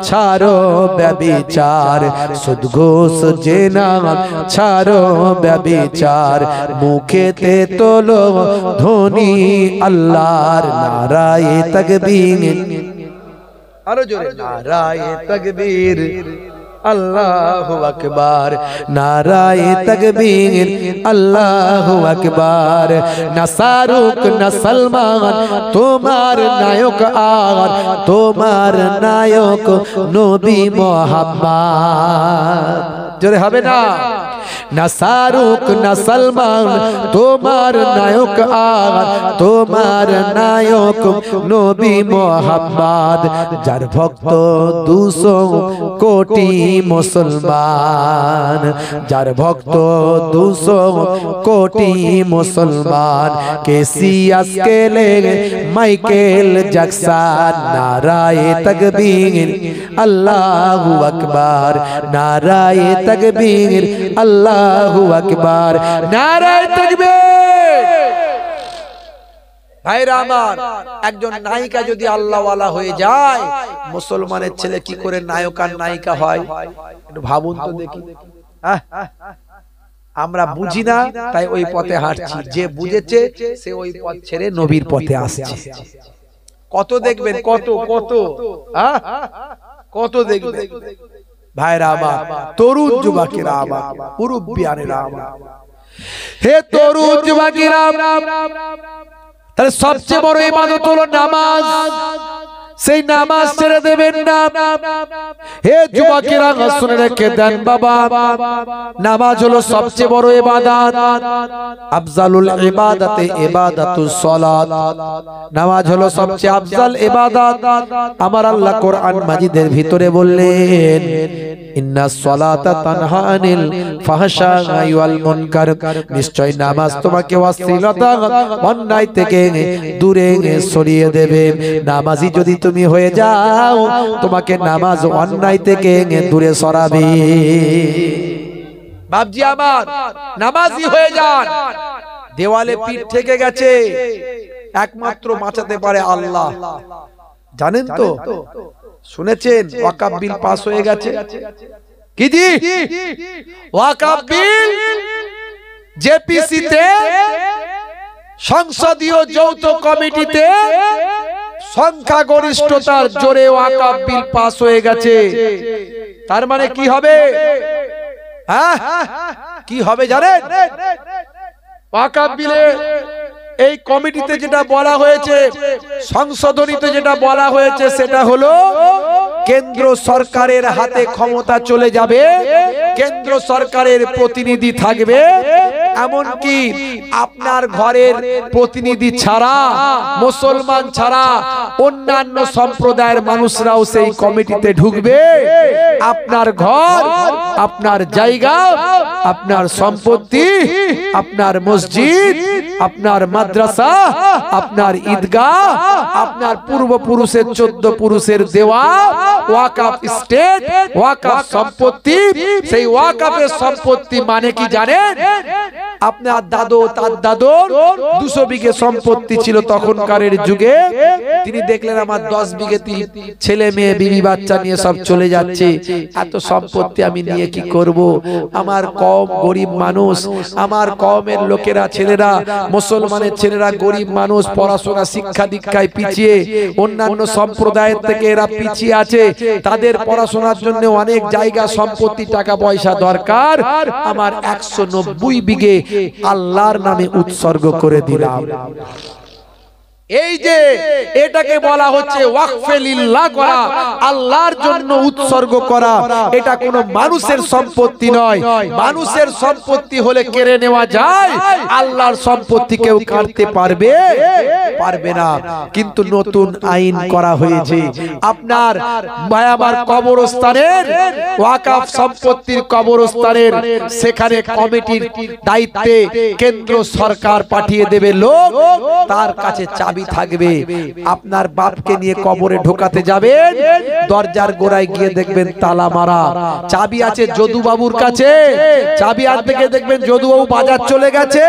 ছাড়ো ব্যভিচার, সুদ ঘুষ জেনা ছাড়ো ব্যভিচার। মুখেতে তোলো ধ্বনি আল্লাহর, নারায়ে তাকবীর, আরো জোরে নারায়ে তাকবীর, আল্লাহু আকবার, নারায়ে তাকবীর, আল্লাহু আকবার। না শাহরুখ না সলমান তোমার নায়ক আর, তোমার নায়ক নবী মুহাম্মদ। জোরে হবে না? না শাহরুখ না সলমান তোমার নায়ক আর, তোমার নায়ক নবী মুহাম্মদ। যার ভক্ত 200 কোটি মুসলমান, যার ভক্ত 200 কোটি মুসলমান। কেসিয়াস কেলে মাইকেল জ্যাকসন, নারায়ে তাকবীর, আল্লাহু আকবার, নারায়ে তাকবীর, আল্লাহু আকবার, নারায়ে তাকবীর। ভাইরা আমার, একজন নায়িকা যদি আল্লাহওয়ালা হয়ে যায়, মুসলমানের ছেলে কি করে নায়ক আর নায়িকা হয়? একটু ভাবুন তো দেখি। আমরা বুঝি না, তাই ওই পথে হাঁটছি। যে বুঝেছে সে ওই পথ ছেড়ে নবীর পথে আসছে। কত দেখবেন, কত কত কত দেখবেন ভাইরা আমার, তরুণ যুবকেরা আমার, মুরব্বিয়ানেরা আমার, হে তরুণ যুবকেরা, তাহলে সবচেয়ে বড় ইবাদত হলো নামাজ। সেই নামাজ ছেড়ে দেবেন না। হে যুবকেরা শুনে রেখে দেন বাবা, নামাজ হলো সবচেয়ে বড় ইবাদত। আফজালুল ইবাদাতে ইবাদাতুস সালাত, নামাজ হলো সবচেয়ে আফজাল ইবাদত। আমার আল্লাহ কোরআন মাজিদের ভিতরে বললেন, ইন্নাস সালাতা তানহা আনিল ফাহশাই ওয়াল মুনকার, নিশ্চয় নামাজ তোমাকে অশ্লীলতা অন্যায় থেকে দূরে সরিয়ে দেবে। নামাজি যদি তুমি হয়ে যাও, তোমাকে নামাজ অন্যায় থেকে দূরে সরাবে। বাপজি আমার, নামাজি হয়ে যান। দেওয়ালে পিঠ থেকে গেছে, একমাত্র বাঁচাতে পারে আল্লাহ। জানেন তো, শুনেছেন ওয়াকফ বিল পাস হয়ে গেছে? কি জি? ওয়াকফ বিল জেপিসিতে, সংসদীয় যৌথ কমিটিতে সংখ্যাগরিষ্ঠতার জোরে ওয়াকফ বিল পাস হয়ে গেছে। তার মানে কি হবে? কি হবে জানেন? ওয়াকফ বিলে এই কমিটিতে যেটা বলা হয়েছে, সংশোধনীতে যেটা বলা হয়েছে, সেটা হলো কেন্দ্র সরকারের হাতে ক্ষমতা চলে যাবে, কেন্দ্র সরকারের প্রতিনিধি থাকবে। এমনকি আপনার ঘরের প্রতিনিধি ছাড়া, মুসলমান ছাড়া অন্যান্য সম্প্রদায়ের মানুষরাও সেই কমিটিতে ঢুকবে। আপনার ঘর, আপনার জায়গা, আপনার সম্পত্তি, আপনার মসজিদ, আপনার মাদ্রাসা, আপনার ঈদগাহ, আপনার পূর্বপুরুষের 14 পুরুষের দেওয়া ওয়াকফ স্টেট, ওয়াকফ সম্পত্তি। সেই ওয়াকফের সম্পত্তি মানে কি জানেন? আপনার দাদু, তার দাদুর 200 বিঘে সম্পত্তি ছিল তখনকারের যুগে। তিনি দেখলেন আমার 10 বিঘে ছেলে মেয়ে বিবি বাচ্চা নিয়ে সব চলে যাচ্ছে, এত সম্পত্তি আমি নিয়ে কি করব? আমার কম গরিব মানুষ, আমার কওমের লোকেরা ছেলেরা, মুসলমানের ছেলেরা গরিব মানুষ, পড়াশোনা শিক্ষা দীক্ষায় পিছিয়ে, অন্যান্য সম্প্রদায়ের থেকে এরা পিছিয়ে আছে, তাদের পড়াশোনার জন্য অনেক জায়গা সম্পত্তি টাকা পয়সা দরকার, আমার 190 বিঘে আল্লাহর নামে উৎসর্গ করে দিলাম। এই যে এটাকে বলা হচ্ছে ওয়াকফে লিল্লাহ করা, আল্লাহর জন্য উৎসর্গ করা। এটা কোনো মানুষের সম্পত্তি নয়। মানুষের সম্পত্তি হলে কেড়ে নেওয়া যায়, আল্লাহর সম্পত্তি কেউ কাটতে পারবে না। কিন্তু নতুন আইন করা হয়েছে, আপনার ভাই আমার কবরস্থানের ওয়াকফ সম্পত্তির কবরস্থানের সেখানে কমিটির দায়িত্বে কেন্দ্র সরকার পাঠিয়ে দেবে লোক, তার কাছে চাবি থাকবে। আপনার বাপকে নিয়ে কবরে ঢোকাতে যাবেন, দরজার গোড়ায় গিয়ে দেখবেন তালা মারা, চাবি আছে যদু বাবুর কাছে, চাবি আনতে গিয়ে দেখবেন যদু বাবু বাজার চলে গেছে,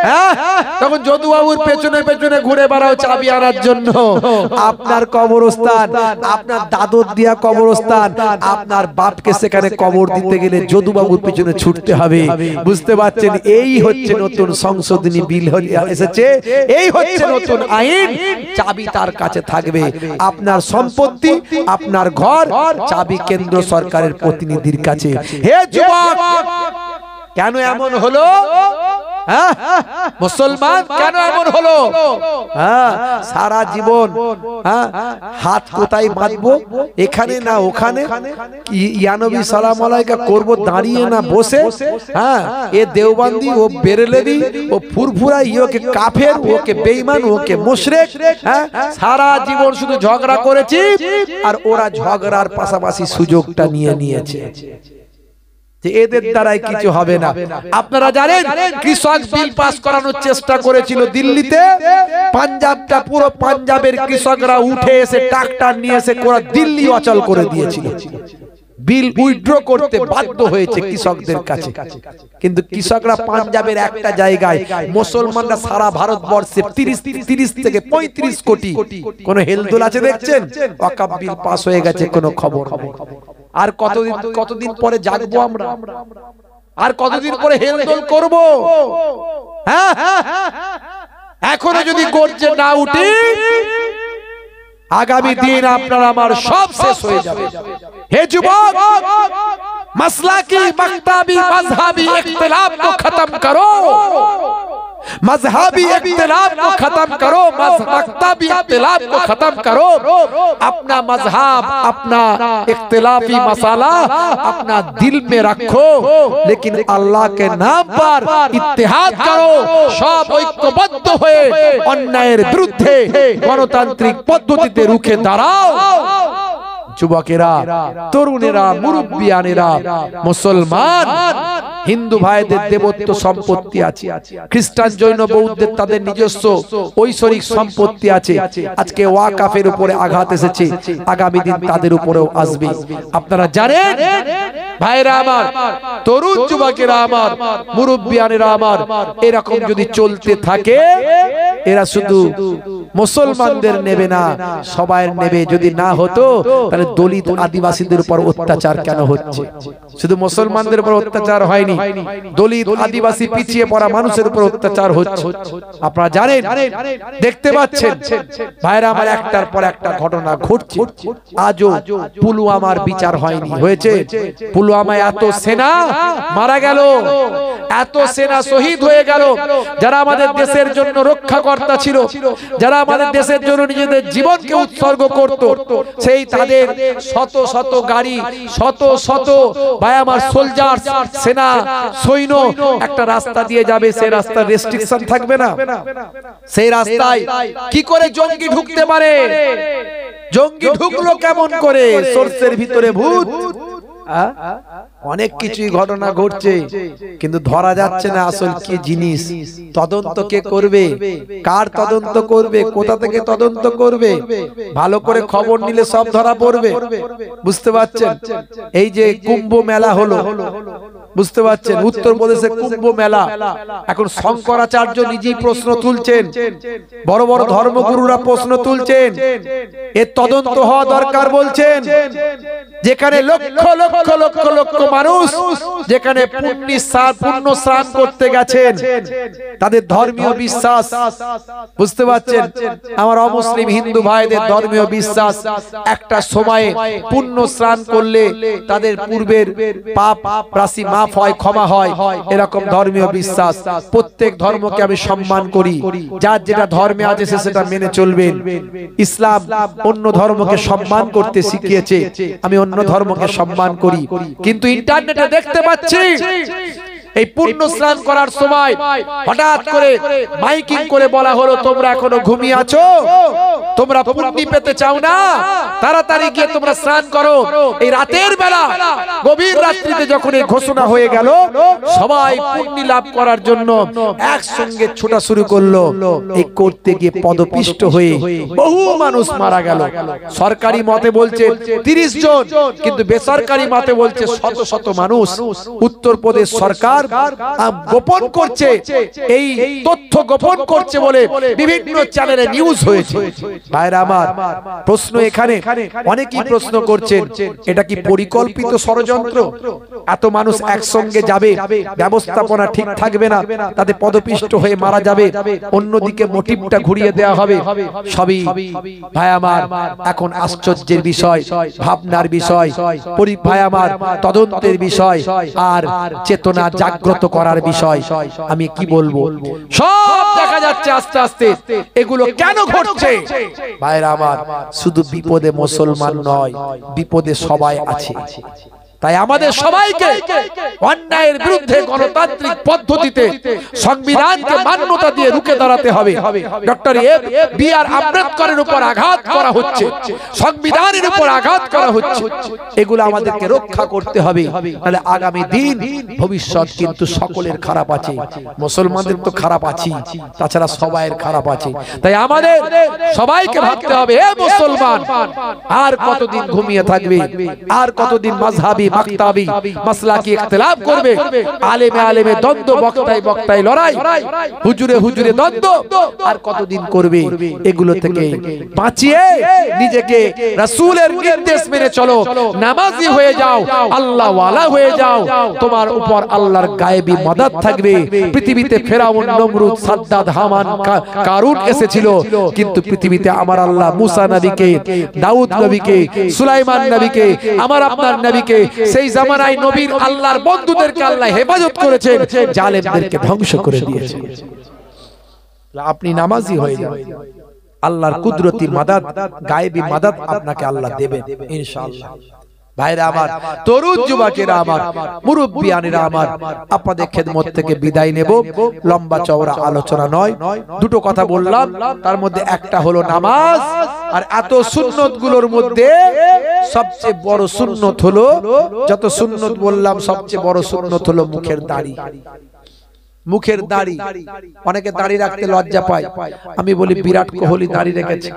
হ্যাঁ, তখন যদু বাবুর পেছনে পেছনে ঘুরে বেড়াও চাবি আনার জন্য। আপনার কবরস্থান, আপনার দাদর দিয়া কবরস্থান, আপনার বাপকে সেখানে কবর দিতে গেলে যদু বাবুর পেছনে ছুটতে হবে। বুঝতে পারছেন? এই হচ্ছে নতুন সংশোধনী বিল এসেছে, এই হচ্ছে নতুন আইন। চাবি তার কাছে থাকবে, আপনার সম্পত্তি, আপনার ঘর, চাবি কেন্দ্র সরকারের প্রতিনিধির কাছে। হে যুবক, কেন এমন হলো? মুসলমান কেন এমন হলো? সারা জীবন হাত কোথায় বাঁধবো, এখানে না ওখানে, ইয়া নবী সালাম আলাইকা করব দাঁড়িয়ে না বসে, এ দেওবন্দি, ও বেরেলভি, ও ফুরফুরা, ওকে কাফের, ওকে বেঈমান, ওকে মুশরিক। সারা জীবন শুধু ঝগড়া করেছি, আর ওরা ঝগড়ার পাশাপাশি সুযোগটা নিয়ে নিয়েছে যে এদের দ্বারাই কিছু হবে না। আপনারা জানেন কৃষক বিল পাস করানোর চেষ্টা করেছিল দিল্লিতে, পাঞ্জাবটা, পুরো পাঞ্জাবের কৃষকরা উঠে এসে ট্রাক্টর নিয়ে এসে পুরো দিল্লি অচল করে দিয়েছিল। বিল উইথড্র করতে বাধ্য হয়েছে কৃষকদের কাছে। কিন্তু কৃষকরা পাঞ্জাবের একটা জায়গায়, মুসলমানরা সারা ভারতবর্ষে 30 থেকে 35 কোটি। কোন হেলদোল আছে দেখছেন? ওয়াকফ বিল পাস হয়ে গেছে, কোনো খবর নেই। আর কতদিন পরে জাগবো আমরা? আর কতদিন পরে হেলদোল করব? হ্যাঁ, এখনো যদি গর্জে না উঠি, আগামী দিন আপনার আমার সব শেষ হয়ে যাবে। হে যুবক, मसलाकी मक्तबी मजहबी इख्तिलाफ को खत्म करो, मजहबी इख्तिलाफ को खत्म करो, मक्तबी इख्तिलाफ को खत्म करो। अपना मजहब, अपना इख्तिलाफी मसाला अपना दिल में रखो, लेकिन अल्लाह के नाम पर इत्तेहाद करो। सब ঐক্যবদ্ধ হয়ে অন্যায়ের বিরুদ্ধে গণতান্ত্রিক পদ্ধতিতে রুখে দাঁড়াও। যুবকেরা, তরুণেরা, মুরব্বিয়ানেরা, মুসলমান হিন্দু ভাইদের দেবত্ব সম্পত্তি আছে, খ্রিস্টান জৈন বৌদ্ধের তাদের নিজস্ব ঐশ্বরিক সম্পত্তি আছে। আজকে ওয়াকফের উপরে আঘাত এসেছে, আগামী দিন তাদের উপরেও আসবে। আপনারা জানেন ভাইরা আমার, তরুণ যুবকেরা আমার, মুরব্বিয়ানেরা আমার, এরকম যদি চলতে থাকে, এরা শুধু মুসলমানদের নেবে না, সবাই নেবে। যদি না হতো তাহলে দলিত আদিবাসীদের উপর অত্যাচার কেন হচ্ছে? শুধু মুসলমানদের উপর অত্যাচার হয়নি, দলিত আদিবাসী পিছিয়ে পড়া মানুষের উপর অত্যাচার হচ্ছে। আপনারা জানেন, দেখতে পাচ্ছেন ভাইরা আমার, একটার পর একটা ঘটনা ঘটছে। আজও পুলওয়ামার বিচার হয়নি। হয়েছে? পুলওয়ামায় এত সেনা মারা গেল, এত সেনা শহীদ হয়ে গেল, যারা আমাদের দেশের জন্য রক্ষাকর্তা ছিল, যারা আমাদের দেশের জন্য নিজেদের জীবনকে উৎসর্গ করত, সেই তাদের শত শত গাড়ি, শত শত ভাই আমার সোলজার, সেনা, সৈন্য একটা রাস্তা দিয়ে যাবে, সেই রাস্তার রেস্ট্রিকশন থাকবে না? সেই রাস্তায় কি করে জঙ্গি ঢুকতে পারে? জঙ্গি ঢুকলো কেমন করে? সরষের ভিতরে ভূত। অনেক কিছুই ঘটনা ঘটছে, কিন্তু ধরা যাচ্ছে না আসল কি জিনিস। তদন্ত কে করবে? কার তদন্ত করবে? কোথা থেকে তদন্ত করবে? ভালো করে খবর নিলে সব ধরা পড়বে। বুঝতে পারছেন? এই যে কুম্ভ মেলা হলো, বুঝতে পারছেন? উত্তরপ্রদেশে কুম্ভ মেলা, এখন শঙ্করাচার্য নিজেই প্রশ্ন তুলছেন, বড় বড় ধর্মগুরুরা প্রশ্ন তুলছেন, এর তদন্ত হওয়া দরকার বলছেন। যেখানে লক্ষ লক্ষ লক্ষ লক্ষ মানুষ যেখানে পুণ্য স্নান করতে গেছেন, তাদের ধর্মীয় বিশ্বাস, বুঝতে পারছেন? আমার অমুসলিম হিন্দু ভাইদের ধর্মীয় বিশ্বাস, একটা সময়ে পুণ্য স্নান করলে তাদের পূর্বের পাপ রাশি মাফ হয়, ক্ষমা হয়, এরকম ধর্মীয় বিশ্বাস। প্রত্যেক ধর্মকে আমি সম্মান করি, যার যেটা ধর্মে আছে সে সেটা মেনে চলবেন। ইসলাম অন্য ধর্মকে সম্মান করতে শিখিয়েছে, আমি অন্য ধর্মকে সম্মান করি। কিন্তু ইন্টারনেটে দেখতে পাচ্ছি এই পুণ্য স্নান করার সময় হঠাৎ করে মাইকিং করে বলা হলো, তোমরা এখনো ঘুমিয়ে আছো, তোমরা পুণ্য পেতে চাও না, তাড়াতাড়ি গিয়ে তোমরা স্নান করো। এই রাতের বেলা গভীর রাত্রিতে যখন এই ঘোষণা হয়ে গেল, সবাই পুণ্য লাভ করার জন্য একসঙ্গে ছোটা শুরু করলো। এই করতে গিয়ে পদপিষ্ট হয়ে বহু মানুষ মারা গেল। সরকারি মতে বলছে 30 জন, কিন্তু বেসরকারি মতে বলছে শত শত মানুষ। উত্তরপ্রদেশ সরকার গোপন করছে, এই তথ্য গোপন করছে বলে বিভিন্ন চ্যানেলে নিউজ হয়েছে। ভাইরা আমার, প্রশ্ন এখানে অনেকেই প্রশ্ন করছেন, এটা কি পরিকল্পিত ষড়যন্ত্র? এত মানুষ একসঙ্গে যাবে, ব্যবস্থাপনা ঠিক থাকবে না, তাতে পদপিষ্ট হয়ে মারা যাবে, অন্যদিকে মোটিভটা ঘুরিয়ে দেওয়া হবে। সবই ভাই আমার এখন আশ্চর্যের বিষয়, ভাবনার বিষয়, ভাই আমার তদন্তের বিষয়, আর চেতনা জাগ্রত করার বিষয়। আমি কি বলবো, সব দেখা যাচ্ছে আস্তে আস্তে এগুলো কেন ঘটছে। ভাইরা আমার, শুধু বিপদে মুসলমান নয়, বিপদে সবাই আছে। তাই আমাদের সবাইকে অন্যায়ের বিরুদ্ধে গণতান্ত্রিক পদ্ধতিতে সংবিধানকে মান্যতা দিয়ে রুখে দাঁড়াতে হবে। Doctor B.R.. আম্বেদকরের উপর আঘাত করা হচ্ছে, সংবিধানের উপর আঘাত করা হচ্ছে, এগুলো আমাদেরকে রক্ষা করতে হবে। তাহলে আগামী দিন ভবিষ্যৎ কিন্তু সকলের খারাপ আছে, মুসলমানদের তো খারাপ আছে, তাছাড়া সবাইয়ের খারাপ আছে। তাই আমাদের সবাইকে ভাবতে হবে, হে মুসলমান, আর কতদিন ঘুমিয়ে থাকবে, আর কতদিন মাযহাবি মাকতাবি মাসলাকি ইখতিলাফ করবে, আলেমে আলেমে দ্বন্দ্ব, বক্তায় বক্তায় লড়াই, হুজুরে হুজুরে দ্বন্দ্ব, আর কতদিন করবে? এগুলো থেকে বাঁচিয়ে নিজেকে রাসূলের নির্দেশ মেনে চলো, নামাজি হয়ে যাও, আল্লাহ ওয়ালা হয়ে যাও, তোমার উপর আল্লাহর গায়েবী মাদদ থাকবে। পৃথিবীতে ফেরাউন, নমরুদ, সাদ্দাত, হামান, কারুন এসেছিল, কিন্তু পৃথিবীতে আমার আল্লাহ মুসা নবীকে, দাউদ নবীকে, সুলাইমান নবীকে, আমার আপনার নবীকে, সেই জামানায় নবীর আল্লাহর বন্ধুদেরকে আল্লাহ হেফাজত করেছেন, জালেমদেরকে ধ্বংস করে দিয়েছেন। আপনি নামাজি হয়ে যান, আল্লাহর কুদরতি মাদদ, গায়েবী মাদদ আপনাকে আল্লাহ দেবেন ইনশাআল্লাহ। ভাইরা আমার, তরুণ যুবকেরা আমার, মুরব্বিয়ানেরা আমার, আপনাদের খেদমত থেকে বিদায় নেব। লম্বা চওড়া আলোচনা নয়, দুটো কথা বললাম, তার মধ্যে একটা হলো নামাজ। আর এত সুন্নত গুলোর মধ্যে সবচেয়ে বড় সুন্নত হলো, যত সুন্নত বললাম সবচেয়ে বড় সুন্নত হলো মুখের দাড়ি। মুখের দাড়ি, অনেকে দাড়ি রাখতে লজ্জা পায়। আমি বলি, বিরাট কোহলি দাড়ি রেখেছে,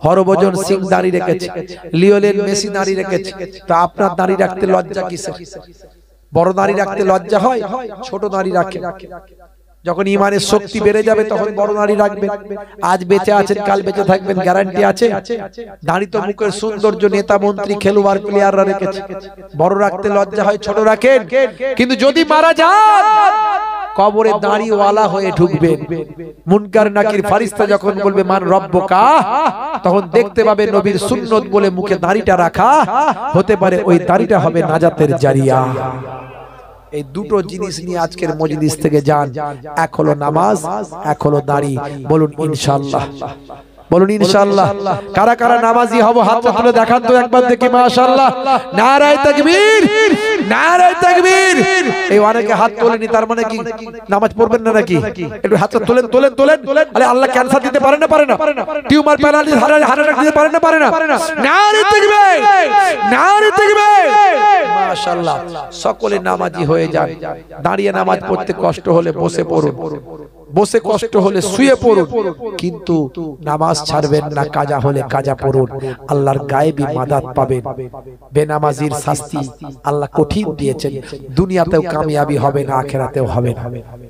হরভজন সিং দাড়ি রেখেছে, লিওনেল মেসি দাড়ি রেখেছে, তো আপনার দাড়ি রাখতে লজ্জা কিসের? বড় দাড়ি রাখতে লজ্জা হয়, ছোট দাড়ি রাখে। যখন ইমানের শক্তি বেড়ে যাবে তখন বড় দাড়ি রাখবেন। আজ বেঁচে আছেন, কাল বেঁচে থাকবেন, গ্যারান্টি আছে? দাড়ি তো মুখের সৌন্দর্য, নেতা মন্ত্রী খেলোয়াড় প্লেয়াররা রেখেছে। বড় রাখতে লজ্জা হয়, ছোট রাখেন। কিন্তু যদি মারা যান, কবরে দাড়িওয়ালা হয়ে ঢুকবেন। মুনকার নাকির ফারিস্তা যখন বলবে মান রব্বুকা, তখন দেখতে পাবে নবীর সুন্নত বলে মুখে দাড়িটা রাখা, হতে পারে ওই দাড়িটা হবে নাজাতের জারিয়া। এই দুটো জিনিস নিয়ে আজকের মজলিস থেকে যান। এক হলো নামাজ, এক হলো দাড়ি। বলুন ইনশাআল্লাহ, বলুন ইনশাআল্লাহ। কারা কারা নামাজি হব হাতটা তুলে দেখান তো একবার দেখি। মাশাআল্লাহ, নারায়ে তাকবীর, নারায়ে তাকবীর। এই অনেকে হাত তোলেনি, তার মানে কি নামাজ পড়বেন না নাকি? একটু হাতটা তোলেন, তোলেন, তোলেন। আরে আল্লাহ ক্যান্সার দিতে পারে না, পারে না? টিউমার, প্যারালাইসিস, হার্ট অ্যাটাক দিতে পারে না, পারে না? নারায়ে তাকবীর, নারায়ে তাকবীর। মাশাআল্লাহ, সকলে নামাজি হয়ে যান। দাঁড়িয়ে নামাজ পড়তে কষ্ট হলে বসে পড়ুন, বসে কষ্ট হলে শুয়ে পড়ুন, কিন্তু নামাজ ছাড়বেন না। কাজা হলে কাজা পড়ুন, আল্লাহর গায়েবী মাদদ পাবেন। বেনামাজির শাস্তি আল্লাহ কঠিন কঠিন দিয়েছেন, দুনিয়াতেও কামিয়াবি হবে না, আখিরাতেও হবে না।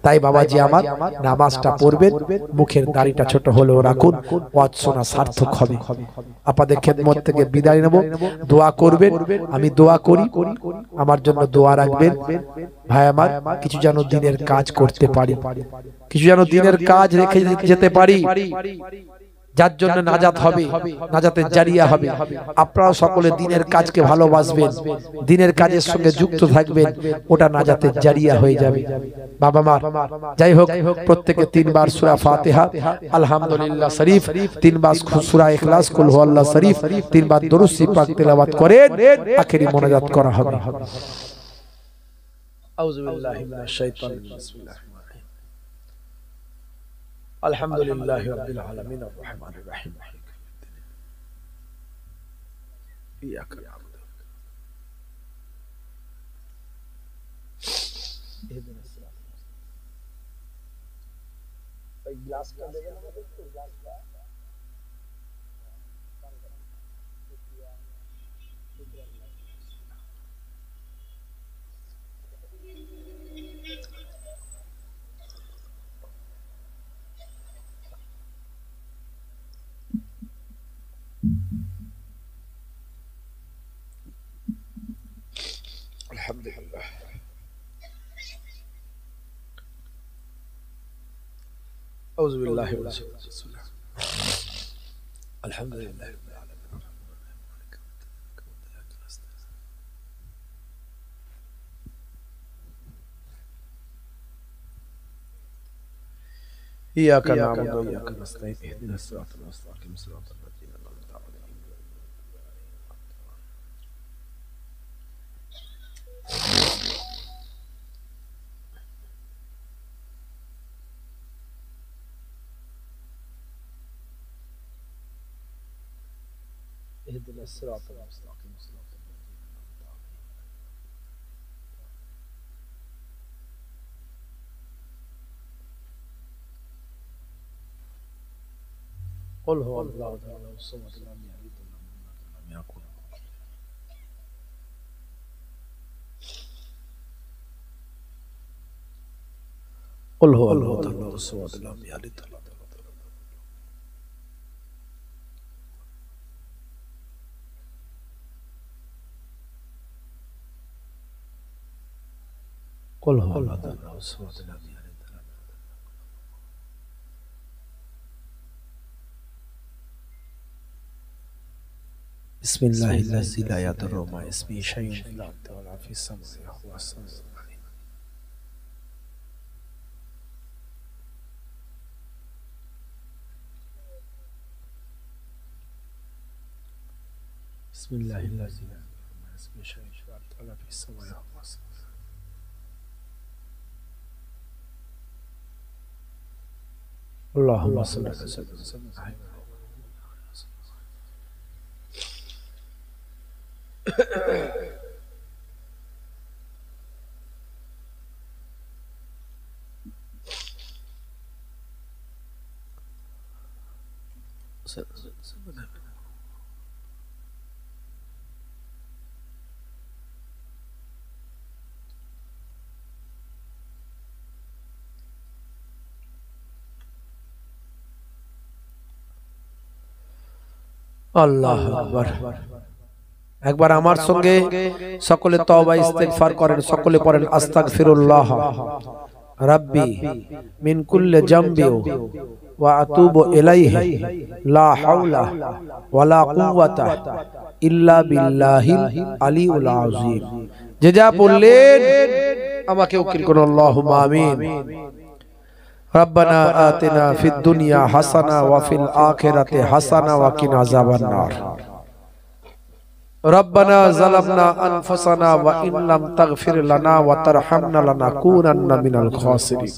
তাই বাবাজি আমার নামাজটা পড়বেন, মুখের দাড়িটা ছোট হলেও রাখুন, ওয়াজ শোনা সার্থক হবে। আপনাদের খেদমত থেকে বিদায় নেব, দোয়া করবেন, আমি দোয়া করি, আমার জন্য দোয়া রাখবেন। ভাই আমার, কিছু যেন দিনের কাজ করতে পারি, কিছু যেন দিনের কাজ রেখে যেতে পারি, যার জন্য নাজাত হবে, নাজাতের জারিয়া হবে। আপনারা সকলে দিনের কাজকে ভালোবাসবেন, দিনের কাজের সঙ্গে যুক্ত থাকবেন, ওটা নাজাতের জারিয়া হয়ে যাবে। বাবা মা, যাই হোক, প্রত্যেকে 3 বার সূরা ফাতিহা, আলহামদুলিল্লাহ শরীফ, 3 বার সূরা ইখলাস, কুল হুয়াল্লাহ শরীফ, 3 বার দরুদ শরীফ পাক তেলাওয়াত করেন, আখেরি মোনাজাত করা হবে। আউযু বিল্লাহি মিনাশ শাইতানির বিসমিল্লাহ। আলহামদুলিল্লাহি রাব্বিল আলামিন আর রহমানির রহিম ইয়াকা না'বুদু ইহদিনাস সিরাত। এই গ্লাসটা দেবেন আমাদের, তো গ্লাসটা আলহামদুলিল্লাহ। আউযু বিল্লাহি মিনাশ শাইতানির রাজিম। আলহামদুলিল্লাহ রাব্বিল আলামিন। ইয়াকা না'বুদু ওয়া ইয়াকা নাস্তাঈন ইহদিনাস সিরাতাল মুস্তাকিম সিরাতাল লাযীনা আন'আমতা আলাইহিম। اهدنا الصراط المستقيم صراط الذين أنعمت عليهم. قل هو الله أحد الصمد لم يلد ولم يولد ولم يكن له كفوا أحد. قل هو الله أحد الصمد لم يلد ولم يولد. قل هو الله أحد الصمد لم يلد ولم يولد. بسم الله الذي لا يضر مع اسمه شيء في الأرض ولا في السماء وهو السميع العليم. بسم الله الذي لا يضر مع اسمه شيء في الأرض ولا في السماء وهو السميع. اللهم صل على سيدنا محمد. আল্লাহু আকবার। একবার আমার সঙ্গে সকলে তওবা ইস্তেগফার করেন, সকলে পড়েন আস্তাগফিরুল্লাহ রাব্বি মিন কুল্লি জামবি ওয়া আতুবু ইলাইহি লা হাওলা ওয়ালা কুওয়াতা ইল্লা বিল্লাহিল আলিউল আযীম। যে যা বললেন আমাকে উকিল করুন, আল্লাহুম্মা আমিন। ربنا آتنا في الدنيا حسنة وفي الآخرة حسنة وقنا عذاب النار. ربنا ظلمنا أنفسنا وإن لم تغفر لنا وترحمنا لنكونن من الخاسرين.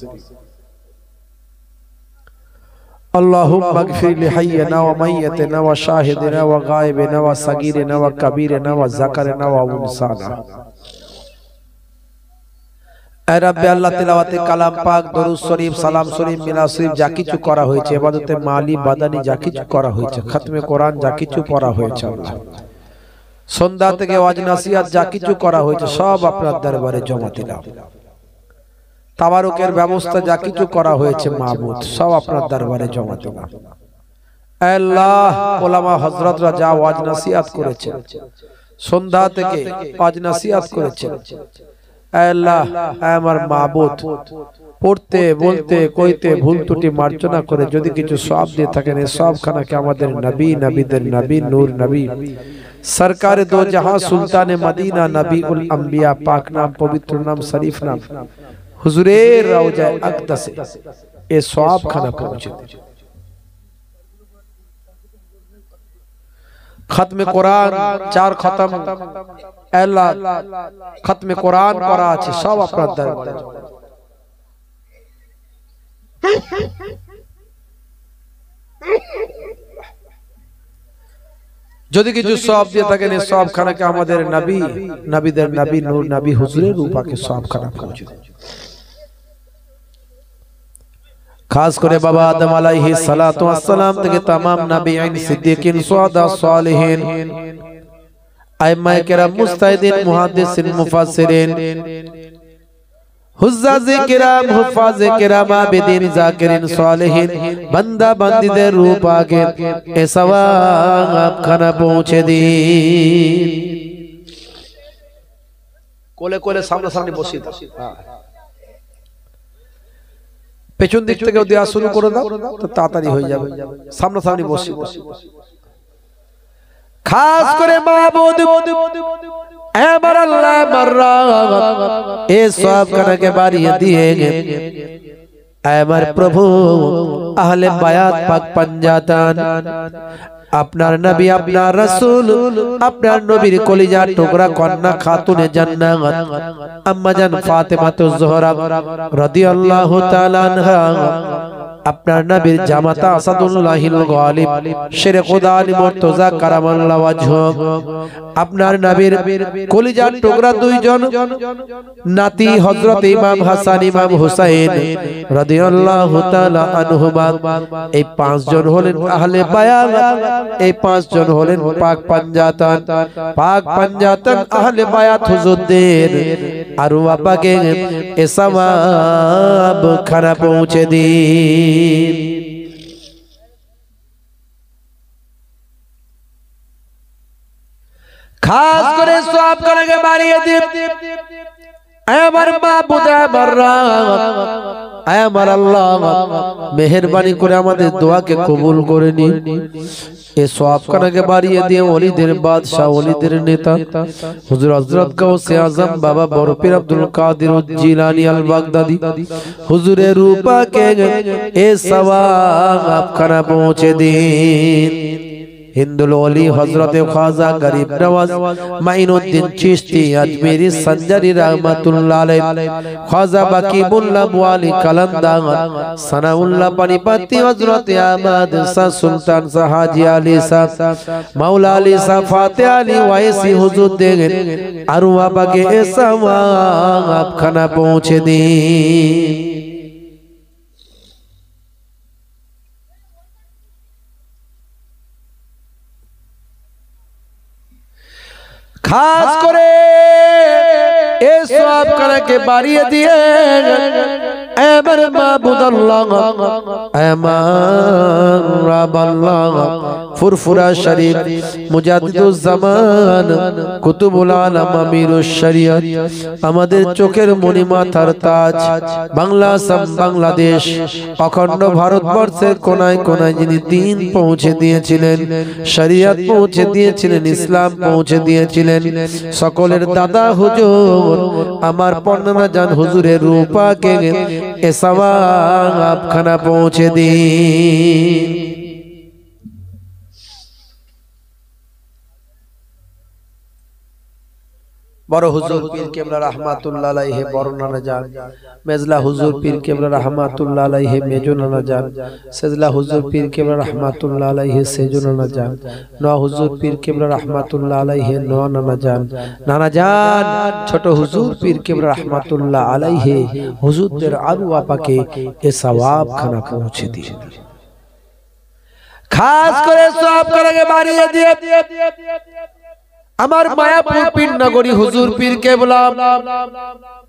اللهم اغفر لحينا وميتنا وشاهدنا وغائبنا وصغيرنا وكبيرنا وذكرنا وأنثانا. রব্বে আল্লাহ তেলাওয়াতে কালাম পাক, দরুদ শরীফ, সালাম শরীফ, মিলাদ শরীফ যা কিছু করা হয়েছে, ইবাদতে মালি বাদানি যা কিছু করা হয়েছে, খতমে কোরআন যা কিছু পড়া হয়েছে, আল্লাহ সন্ধ্যা থেকে ওয়াজ নসিহত যা কিছু করা হয়েছে সব আপনার দরবারে জমা দিলাম। তাবারুকের ব্যবস্থা যা কিছু করা হয়েছে মাহবুদ সব আপনার দরবারে জমা দিলাম। আল্লাহ ওলামা হযরতরা যা ওয়াজ নসিহত করেছেন, সন্ধ্যা থেকে ওয়াজ নসিহত করেছেন, আল্লাহ আমার মাহবুদ পড়তে বলতে কইতে ভুল ত্রুটি মার্জনা করে যদি কিছু সওয়াব দিয়ে থাকেন এই সবখানাকে আমাদের নবী, নবীদের নবী, নূর নবী, সরকারে দো জাহাं সুলতানে মদিনা, নবীউল আম্বিয়া, পাক নাম, পবিত্র নাম, শরীফ নাম হুজুরের রওজায়ে আকদাসে এই সওয়াবখানা পৌঁছে দিন। खत्म कुरान 4 खत्म अल्लाह खत्म कुरान करा আছে সব আপনার দরবারে। যদি কিছু সওয়াব দিয়ে থাকেন এই সওয়াবখানাকে আমাদের নবী, নবীদের নবী, নূর নবী হুজুরের রূপাকে সওয়াবখানা পৌঁছে দিন। खास करे बाबा आदम अलैहि सलातु वस्सलाम থেকে तमाम नबीयीन, सिद्दीकीन, शुहदा, सालिहीन, आइम्माए किराम, मुस्ताहिदीन, मुहद्दिसीन, मुफस्सिरीन, हुज्जाजे किराम, हुफ्फाजे किराम, आबिदीन, जाकिरीन, सालिहीन बंदा बंदीদের रूप आगे ए सवाब खाना पहुंचे দিন। কোলে কোলে সামনে সামনে বসিয়ে দাও, পেছন দিক থেকে দেওয়া শুরু করে দাও তো তাড়াতাড়ি হয়ে যাবে। সামনাসামনি বসি। খাস করে মাহবুদ আমার আল্লাহ মাররা এই সওয়াব খানাকে বাড়িয়ে দিয়ে আমার প্রভু আহলে বায়াত পাক পাঞ্জাতান আপনার নবী, আপনার রাসূল, আপনার নবীর কলিজার টুকরা কন্যা খাতুনে জান্নাত আম্মা জান ফাতেমাতুজ জোহরা রাদিয়াল্লাহু তাআলা আনহা, আপনার নবীর জামাতা আসাদুল্লাহিল গালিব শেরে খুদা আলী মুর্তজা কারামাল্লাহু ওয়াজহু, আপনার নবীর কলিজার টুকরা দুইজন নাতি হযরত ইমাম হাসান, ইমাম হুসাইন রাদিয়াল্লাহু তাআলা আনহুমা, এই পাঁচজন হলেন আহলে বায়াত, এই পাঁচজন হলেন পাক পাঞ্জাতান, পাক পাঞ্জাতান আহলে বায়াত হুজুরদের আরওয়া পাকে এ সওয়াব খানা পৌঁছে দিন। খাস করে সওয়াব খানাকে বাড়িয়ে দিন। আমার মাবুদ আমার আমার আল্লাহ মেহেরবানি করে আমাদের দোয়াকে কবুল করে নিন। এই সওয়াবখানাকে বাড়িয়ে দিয়ে ওলিদের বাদশা, ওলিদের নেতা হুজুর হযরত গাউসে আজম বাবা বড় পীর আব্দুল কাদের জিলানী আল বাগদাদি হুজুরের রূপাকে এই সওয়াবখানা পৌঁছে দিন। हिंदुल ओली हजरत ख्वाजा गरीब नवाज माइनुद्दीन चिश्ती अजमेरी संजरी रहमतुल्लाह अलैह, ख्वाजा बकीबुल्लाह मुआली कलंदर सनाउल्लाह पनिपति हजरत अहमद सा सुल्तान सा हाजी अली सा मौला अली सा फातिह अली वाइसी हुजूर दे अरवा बगे ऐसा आप खाना पहुंचे दी। खास करे এই সওয়াব খানাকে বাড়িয়ে দিয়ে আমার মাবুদ আল্লাহ আমার রব আল্লাহ ফুরফুরা শরীফ মুজাদ্দিদুজ জামান কুতুবুল আলম আমিরুশ শরিয়ত আমাদের চোখের মণি মাথার তাজ বাংলা সাম বাংলাদেশ অখণ্ড ভারতবর্ষের কোনায় কোনায় যিনি দ্বীন পৌঁছে দিয়েছিলেন, শরিয়ত পৌঁছে দিয়েছিলেন, ইসলাম পৌঁছে দিয়েছিলেন, সকলের দাদা হুজুর আমার পন্না জান হুজুরের রূপাকে এ সওয়াব খানা পৌঁছে দিন। বড় হুজুর পীর কেবলা রাহমাতুল্লাহ আলাইহি বর্ণনা জান, মেজলা হুজুর পীর কেবলা রাহমাতুল্লাহ আলাইহি মেজুনানা জান, সেজলা হুজুর পীর কেবলা রাহমাতুল্লাহ আলাইহি সেজুনানা জান, নওয়া হুজুর পীর কেবলা রাহমাতুল্লাহ আলাইহি নওয়া নানা জান, নানা জান ছোট হুজুর পীর কেবলা রাহমাতুল্লাহ আলাইহি হুজুরদের আরওয়া পাকে এ সওয়াব খানা পৌঁছে দিন। খাস করে সওয়াব খানাকে বাড়িয়ে দিয়ে আমার মায়াপুর পীর নগরী হুজুর পীর কেবলা,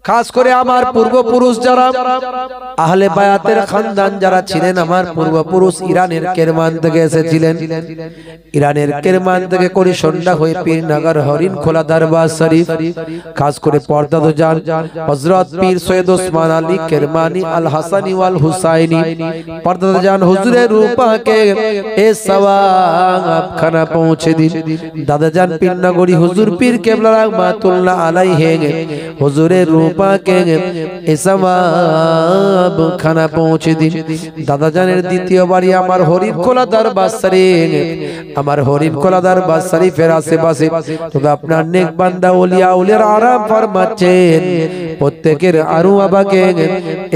খাস করে আমার পূর্বপুরুষ যারা আহলে বায়াতের খানদান যারা ছিলেন, আমার পূর্বপুরুষ ইরানের কেরমান থেকে এসেছিলেন। ইরানের কেরমান থেকে করিসন্ডা হয়ে পীরনগর হরিণ খোলা দরবার শরীফ, খাস করে পর্দাদো জান হযরত পীর সৈয়দ ওসমান আলী কেরমানি আল হাসানি ওয়াল হুসাইনি পর্দাদো জান হুজুরের রূপাকে এ সওয়াব খানা পৌঁছে দিন। দাদা জান পীর নগরী হুজুর পীর কেবলা রাহমাতুল্লাহ আলাইহি হুজুরের রূপাকে এ সওয়াব খানা পৌঁছে দিন। দাদা জানের দ্বিতীয় বাড়ি আমার হরিণ খোলা দরবার শরীফ, আমার হরিণ খোলা দরবার শরীফের আশেপাশে তবে আপনার নেক বান্দা ওলিয়া উলিয়ার আরাম ফরমাচ্ছেন, প্রত্যেকের আরু আবাকে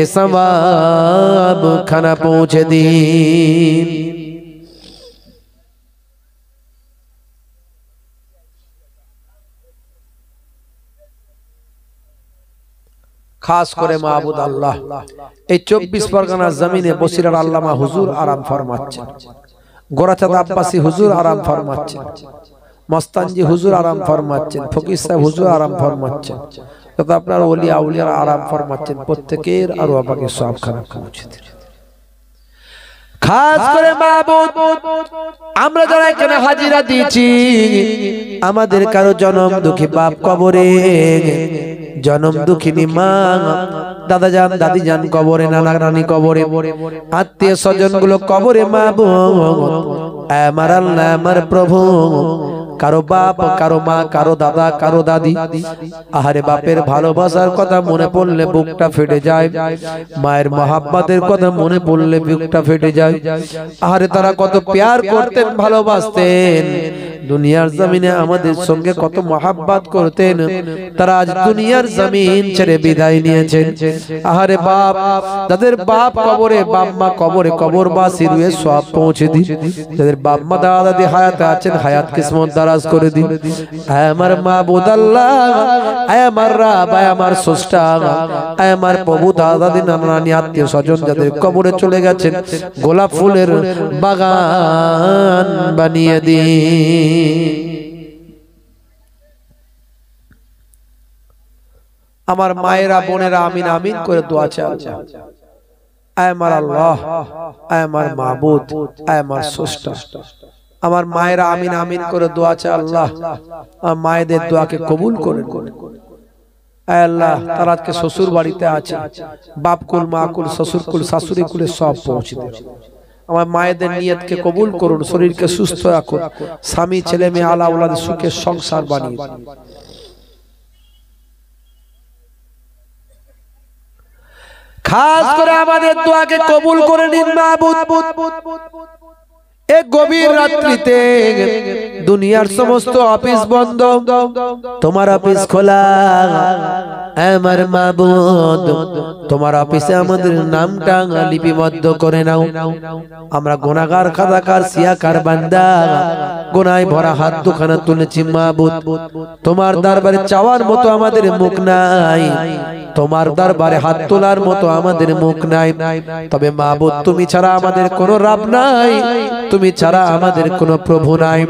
এ সওয়াব খানা পৌঁছে দিন। খাস করে মাহবুদ আল্লাহ এই 24 পরগনার জমিনে বসিরার আল্লামা হুজুর আরাম ফরমাচ্ছেন, গোরাচাঁদ আব্বাসী হুজুর আরাম ফরমাচ্ছেন, মস্তানজি হুজুর আরাম ফরমাচ্ছেন, ফকির সাহেব হুজুর আরাম ফরমাচ্ছেন, তবে আপনার ওলিয়া উলিয়ার আরাম ফরমাচ্ছেন, প্রত্যেকের আরো আপনাকে সব খারাপ পৌঁছে দিন। খাস করে মাহবুব আমরা যারা এখানে হাজিরা দিয়েছি, আমাদের কারো জনম দুঃখী বাপ কবরে, জনম দুঃখিনী মা, দাদা জান দাদি জান কবরে, নানা নানি কবরে, আত্মীয় স্বজন গুলো কবরে, মাহবুব আমার আল্লাহ আমার প্রভু, কারো বাপ কারো মা কারো দাদা কারো দাদি, আহারে বাপের ভালোবাসার কথা মনে পড়লে বুকটা ফেটে যায়, মায়ের মহাব্বতের কথা মনে পড়লে বুকটা ফেটে যায়। আহারে তারা কত প্যার করতেন, ভালোবাসতেন, দুনিয়ার জমিনে আমাদের সঙ্গে কত মহাব্বত করতেন, তারা আজ দুনিয়ার জমিন ছেড়ে বিদায় নিয়েছেন। আহারে বাপ যাদের বাপ কবরে, বাপ মা কবরে, কবরবাসী রুয়ে সব পৌঁছে দিন। যাদের বাপ মা দাদা দাদি হায়াতে আছেন, হায়াত কিসমত দারাজ করে দিন। আয় আমার মাবুদ আল্লাহ, আয় আমার রব, আয় আমার স্রষ্টা, আয় আমার প্রভু, দাদা দাদি নানা নানি আত্মীয় স্বজন যাদের কবরে চলে গেছেন, গোলাপ ফুলের বাগান বানিয়ে দিন। আমার মায়েরা বোনেরা আমিন আমিন করে দোয়া চাই। আয় আমার আল্লাহ, আয় আমার মাবুদ, আয় আমার স্রষ্টা, আমার মায়েরা আমিন আমিন করে দোয়া চাই। আল্লাহ আমার মায়েদের দোয়াকে কবুল করে। আয় আল্লাহ তারা আজকে শ্বশুর বাড়িতে আছে, বাপ কুল মা কুল শ্বশুর কুল শাশুড়ি কুলে সব পৌঁছে দেন। আমার মায়েদের নিয়তকে কবুল করুন, শরীরকে সুস্থ রাখুন, স্বামী ছেলে মেয়ে আলা ওলাদের সুখের সংসার বানিয়ে দিন। খাস করে আমাদের দোয়াকে কবুল করে নিন মাবুদ। এক গভীর রাত্রিতে দুনিয়ার সমস্ত অফিস বন্ধ, তোমার অফিস খোলা। আমার মাবুদ তোমার অফিসে আমাদের নামটা লিপিবদ্ধ করে নাও। আমরা গুনাহগার, খাতাকার, সিয়াকার বান্দা, গুনায় ভরা হাত দুখানা তুলেছি মাবুদ। তোমার দরবারে চাওয়ার মতো আমাদের মুখ নাই, তোমার দরবারে হাত তোলার মতো আমাদের মুখ নাই। তবে মাবুদ তুমি ছাড়া আমাদের কোনো রব নাই, তুমি ছাড়া আমাদের কোনো প্রভু নাই।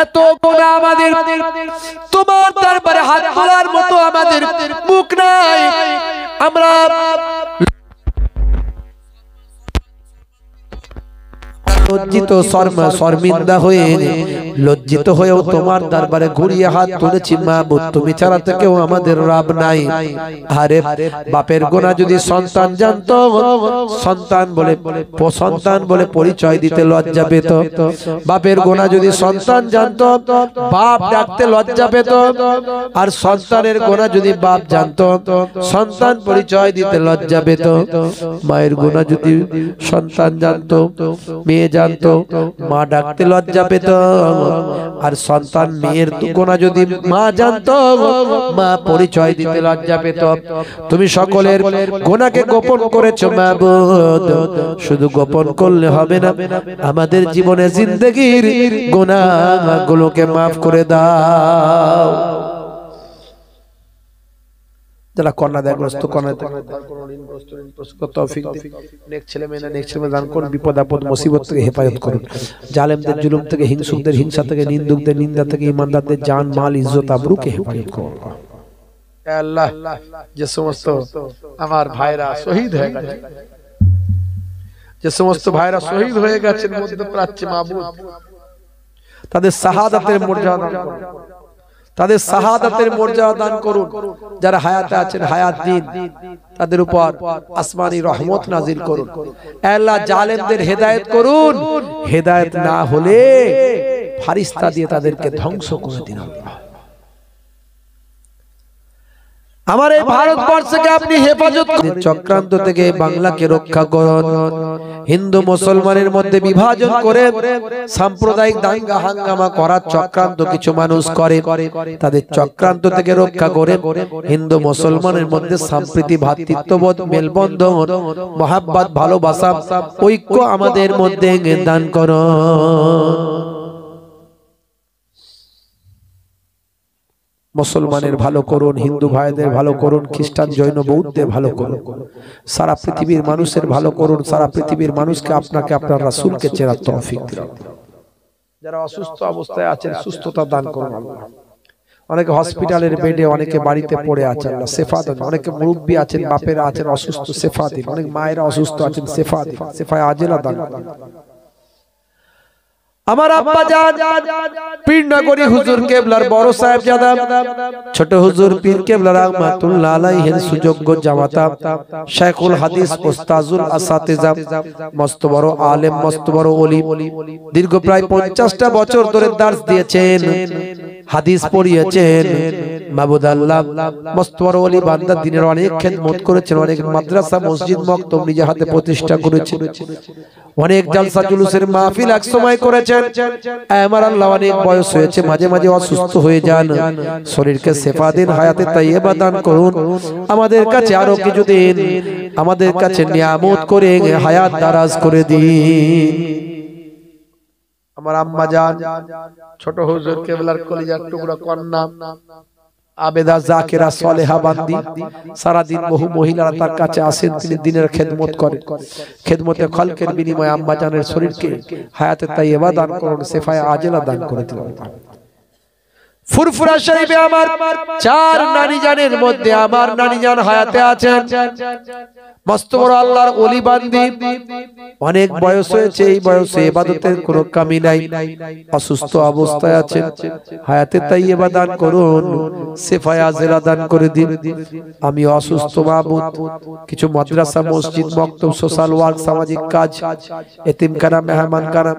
এত গুনাহ আমাদের, তোমার দরবারে হাত তোলার মতো আমাদের মুখ নাই। আমরা লজ্জিত শর্মিন্দা হয়ে, লজ্জিত হয়েও তোমার দরবারে ঘুরিয়ে হাত তুলেছি মাবুদ, তুমি ছাড়া তো কেউ আমাদের রব নাই। আরে বাপের গুনাহ যদি সন্তান জানতো, সন্তান বলে পরিচয় দিতে লজ্জা পেত। বাপের গুনাহ যদি সন্তান জানতো, বাপ ডাকতে লজ্জা পেত। আর সন্তানের গুনাহ যদি বাপ জানতো, সন্তান পরিচয় দিতে লজ্জা পেত। মায়ের গুনাহ যদি সন্তান জানতো, মেয়ে জানতো, মা ডাকতে লজ্জা পেত। আর সন্তান মেয়ের গুনাহ যদি মা জানতো, মা পরিচয় দিতে লজ্জা পেত। তুমি সকলের গুনাহকে গোপন করেছো মাবুদ। শুধু গোপন করলে হবে না, আমাদের জীবনে জিন্দেগির গুনাহগুলোকে মাফ করে দাও। যারা কন্যাদায়গ্রস্ত তৌফিক দিন, নেক ছেলে মেয়ে নেক ছেলে দান করুন, বিপদ আপদ মুসিবত থেকে হেফাজত করুন, জালেমদের জুলুম থেকে, হিংসুকদের হিংসা থেকে, নিন্দুকদের নিন্দা থেকে, ইমানদারদের জান মাল ইজ্জত আবরুকে হেফাজত করুন। আল্লাহ যে সমস্ত আমার ভাইরা শহীদ হয়ে গেছে, যে সমস্ত ভাইরা শহীদ হয়ে গেছেন মধ্যপ্রাচ্যে মাবুদ, তাদের শাহাদাতের মর্যাদা দান করুন, তাদের শাহাদাতের মর্যাদা দান করুন। যারা হায়াতে আছেন হায়াত দিন, তাদের উপর আসমানি রহমত নাজিল করুন। আল্লাহ জালেমদের হেদায়েত করুন, হেদায়েত না হলে ফারিস্তা দিয়ে তাদেরকে ধ্বংস করে দিন। আমার এই ভারতবর্ষকে আপনি হেফাজত করুন, চক্রান্ত থেকে বাংলাকে রক্ষা করুন। হিন্দু মুসলমানের মধ্যে বিভাজন করে সাম্প্রদায়িক দাঙ্গা হাঙ্গামা করার চক্রান্ত কিছু মানুষ করে, তাদের চক্রান্ত থেকে রক্ষা করে হিন্দু মুসলমানের মধ্যে সম্প্রীতি, ভ্রাতৃত্ববোধ, মেলবন্ধন, মহাব্বত, ভালোবাসা, ঐক্য আমাদের মধ্যে দান করুন। মুসলমানের ভালো করুন, হিন্দু ভাইদের ভালো করুন, খ্রিস্টান জৈন বৌদ্ধদের ভালো করুন, সারা পৃথিবীর মানুষের ভালো করুন, সারা পৃথিবীর মানুষকে আপনাকে আপনার রাসূলকে চেনার তৌফিক দিন। যারা অসুস্থ অবস্থায় আছেন সুস্থতা দান করুন আল্লাহ। অনেকে হসপিটালের বেডে, অনেকে বাড়িতে পড়ে আছেন, আল্লাহ শেফা দিন। অনেকে মুরব্বী আছেন, বাপেরা আছেন অসুস্থ, শেফা দিন। অনেক মায়েরা অসুস্থ আছেন, শেফা দিন, শেফায়ে আজিলা দান করুন। আমার আব্বা জান পীর নগরী হুজুর কেবলার বড় সাহেবজাদা ছোট হুজুর পীর কেবলা রাহমাতুল্লাহ আলাইহির সুযোগ্য জামাতা শাইখুল হাদিস উস্তাজুল আসাতিজা, মস্ত বড় আলেম, মস্ত বড় ওলি, দীর্ঘ প্রায় 50টা বছর ধরে দার্স দিয়েছেন, হাদিস পড়িয়েছেন। মাবুদ আল্লাহ মস্ত বড় ওলি বান্দা, দিনের অনেক খেদমত করেছেন, অনেক মাদ্রাসা মসজিদ মক্তব নিজে হাতে প্রতিষ্ঠা করেছেন, অনেক জালসা জুলুসের মাহফিল এক সময় করেছেন। আমার আল্লাহ অনেক বয়স হয়েছে, মাঝে মাঝে অসুস্থ হয়ে যান, শরীরকে শেফা দিন, হায়াতে তাইয়্যিবা দান করুন। আমাদের কাছে আরো কিছু দিন আমাদের কাছে নিয়ামত করে হায়াত দারাজ করে দিন। আমার আম্মা জান ছোট হুজুর কেবলার কলিজার টুকরা কন্যা আবেদা জাকেরা সালেহা বান্দি, সারা দিন বহু মহিলারা তার কাছে আসেন, তিনি দিনের খেদমত করেন। খেদমতে খালকের বিনিময়ে আম্মা জানের শরীরকে হায়াতে তাইয়্যিবা দান করুন, শেফায়ে আজিলা দান করে দিন। ফুরফুরা শরীফে আমার 4 নানি জানের মধ্যে আমার নানি জান হায়াতে আছেন, মস্ত বড় আল্লাহর ওলি বান্দি, অনেক বয়স হয়েছে, এই বয়সে ইবাদতের কোনো কামি নাই, অসুস্থ অবস্থায় আছেন, হায়াতে তাইয়্যিবা দান করুন, শেফায়ে আজিলা দান করে দিন। আমি অসুস্থ মাবুদ, কিছু মাদ্রাসা মসজিদ মক্তব সোশ্যাল ওয়ার্ক সামাজিক কাজ এতিমখানা মেহমানখানা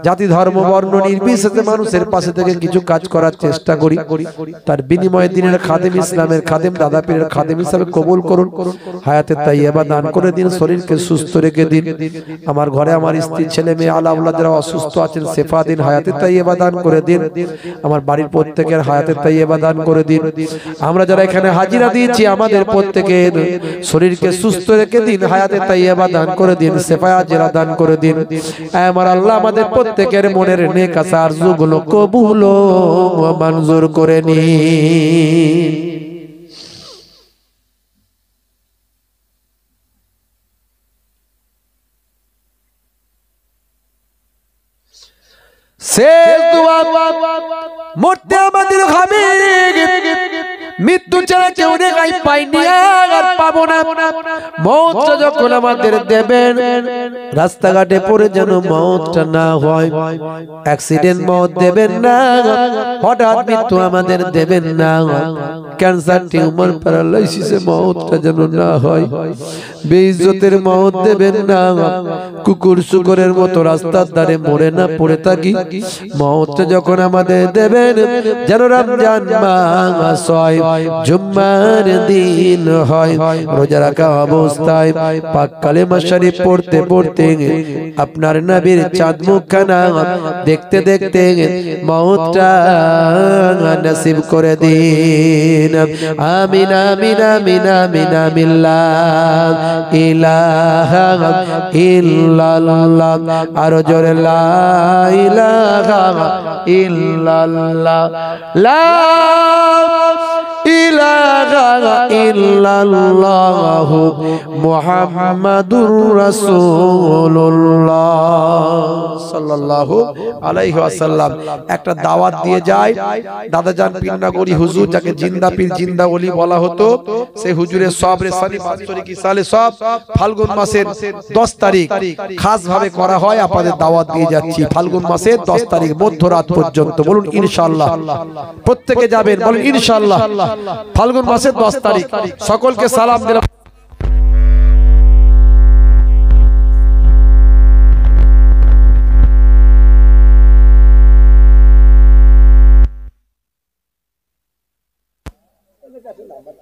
জাতি ধর্ম বর্ণ নির্বিশেষে মানুষের পাশে থেকে কিছু কাজ করার চেষ্টা করি, তার বিনিময়ে দিনের খাদেম, ইসলামের খাদেম, দাদা পীরের খাদেম হিসেবে কবুল করুন, হায়াতে তাইয়্যিবা দান করে দিন, শরীরকে সুস্থ রেখে দিন। আমার ঘরে আমার স্ত্রী ছেলে মেয়ে আলা আওলাদ যারা অসুস্থ আছেন শেফা দিন, হায়াতে তাইয়্যিবা দান করে দিন। আমার বাড়ির প্রত্যেকের হায়াতে তাইয়্যিবা দান করে দিন। আমরা যারা এখানে হাজিরা দিয়েছি আমাদের প্রত্যেকের শরীরকে সুস্থ রেখে দিন, হায়াতে তাইয়্যিবা দান করে দিন, শেফায়ে আজিলা দান করে দিন। আমার আল্লাহ আমাদের প্রত্যেকের মনের নেক আশা আরজুগুলো কবুল ও মঞ্জুর করে নিন। শেষ দোয়া মরতে আমাদের হবে, মৃত্যু ছাড়া কেউ রেহাই পাইনি আর পাবো না। মওতটা যখন আমাদের দেবেন, রাস্তাঘাটে পড়ে যেন মওতটা না হয়, অ্যাক্সিডেন্ট মওত দেবেন না, হঠাৎ মৃত্যু আমাদের দেবেন না, ক্যান্সার টিউমার প্যারালাইসিসে মওতটা যেন না হয়, বেইজ্জতের মওত দেবেন না, কুকুর শুকরের মতো রাস্তার ধারে মরে না পড়ে থাকি। মওতটা যখন আমাদের দেবেন যেন রমজান মাস হয়, জুম্মার দিন হয়, রোজা রাখা অবস্থায় পাক কালেমা শরীফ পড়তে পড়তে আপনার নবীর চাঁদ মুখখানা দেখতে দেখতে মওতটা নসিব করে দিন। আমিন আমিন আমিন আমিন আমিন লা ইলাহা ইল্লাল্লাহ, আরো জোরে লা ইলাহা ইল্লাল্লাহ, লা ইলাহা ইল্লাল্লাহ মুহাম্মাদুর রাসূলুল্লাহ সাল্লাল্লাহু আলাইহি ওয়াসাল্লাম একটা দাওয়াত দিয়ে যায়। দাদাজান পীরনগরী হুজুর, যাকে জিন্দা পীর জিন্দা ওলি বলা হতো, সেই হুজুরের সব রেসানি বাৎসরিক ইসালে সব ফাল্গুন মাসের 10 তারিখ খাস ভাবে করা হয়। আপনাদের দাওয়াত দিয়ে যাচ্ছি ফাল্গুন মাসের 10 তারিখ মধ্যরাত পর্যন্ত। বলুন ইনশাআল্লাহ, প্রত্যেকে যাবেন, বলুন ইনশাআল্লাহ। ফাল্গুন মাসের 10 তারিখ সকলকে সালাম দিলাম। কাছে নাম্বার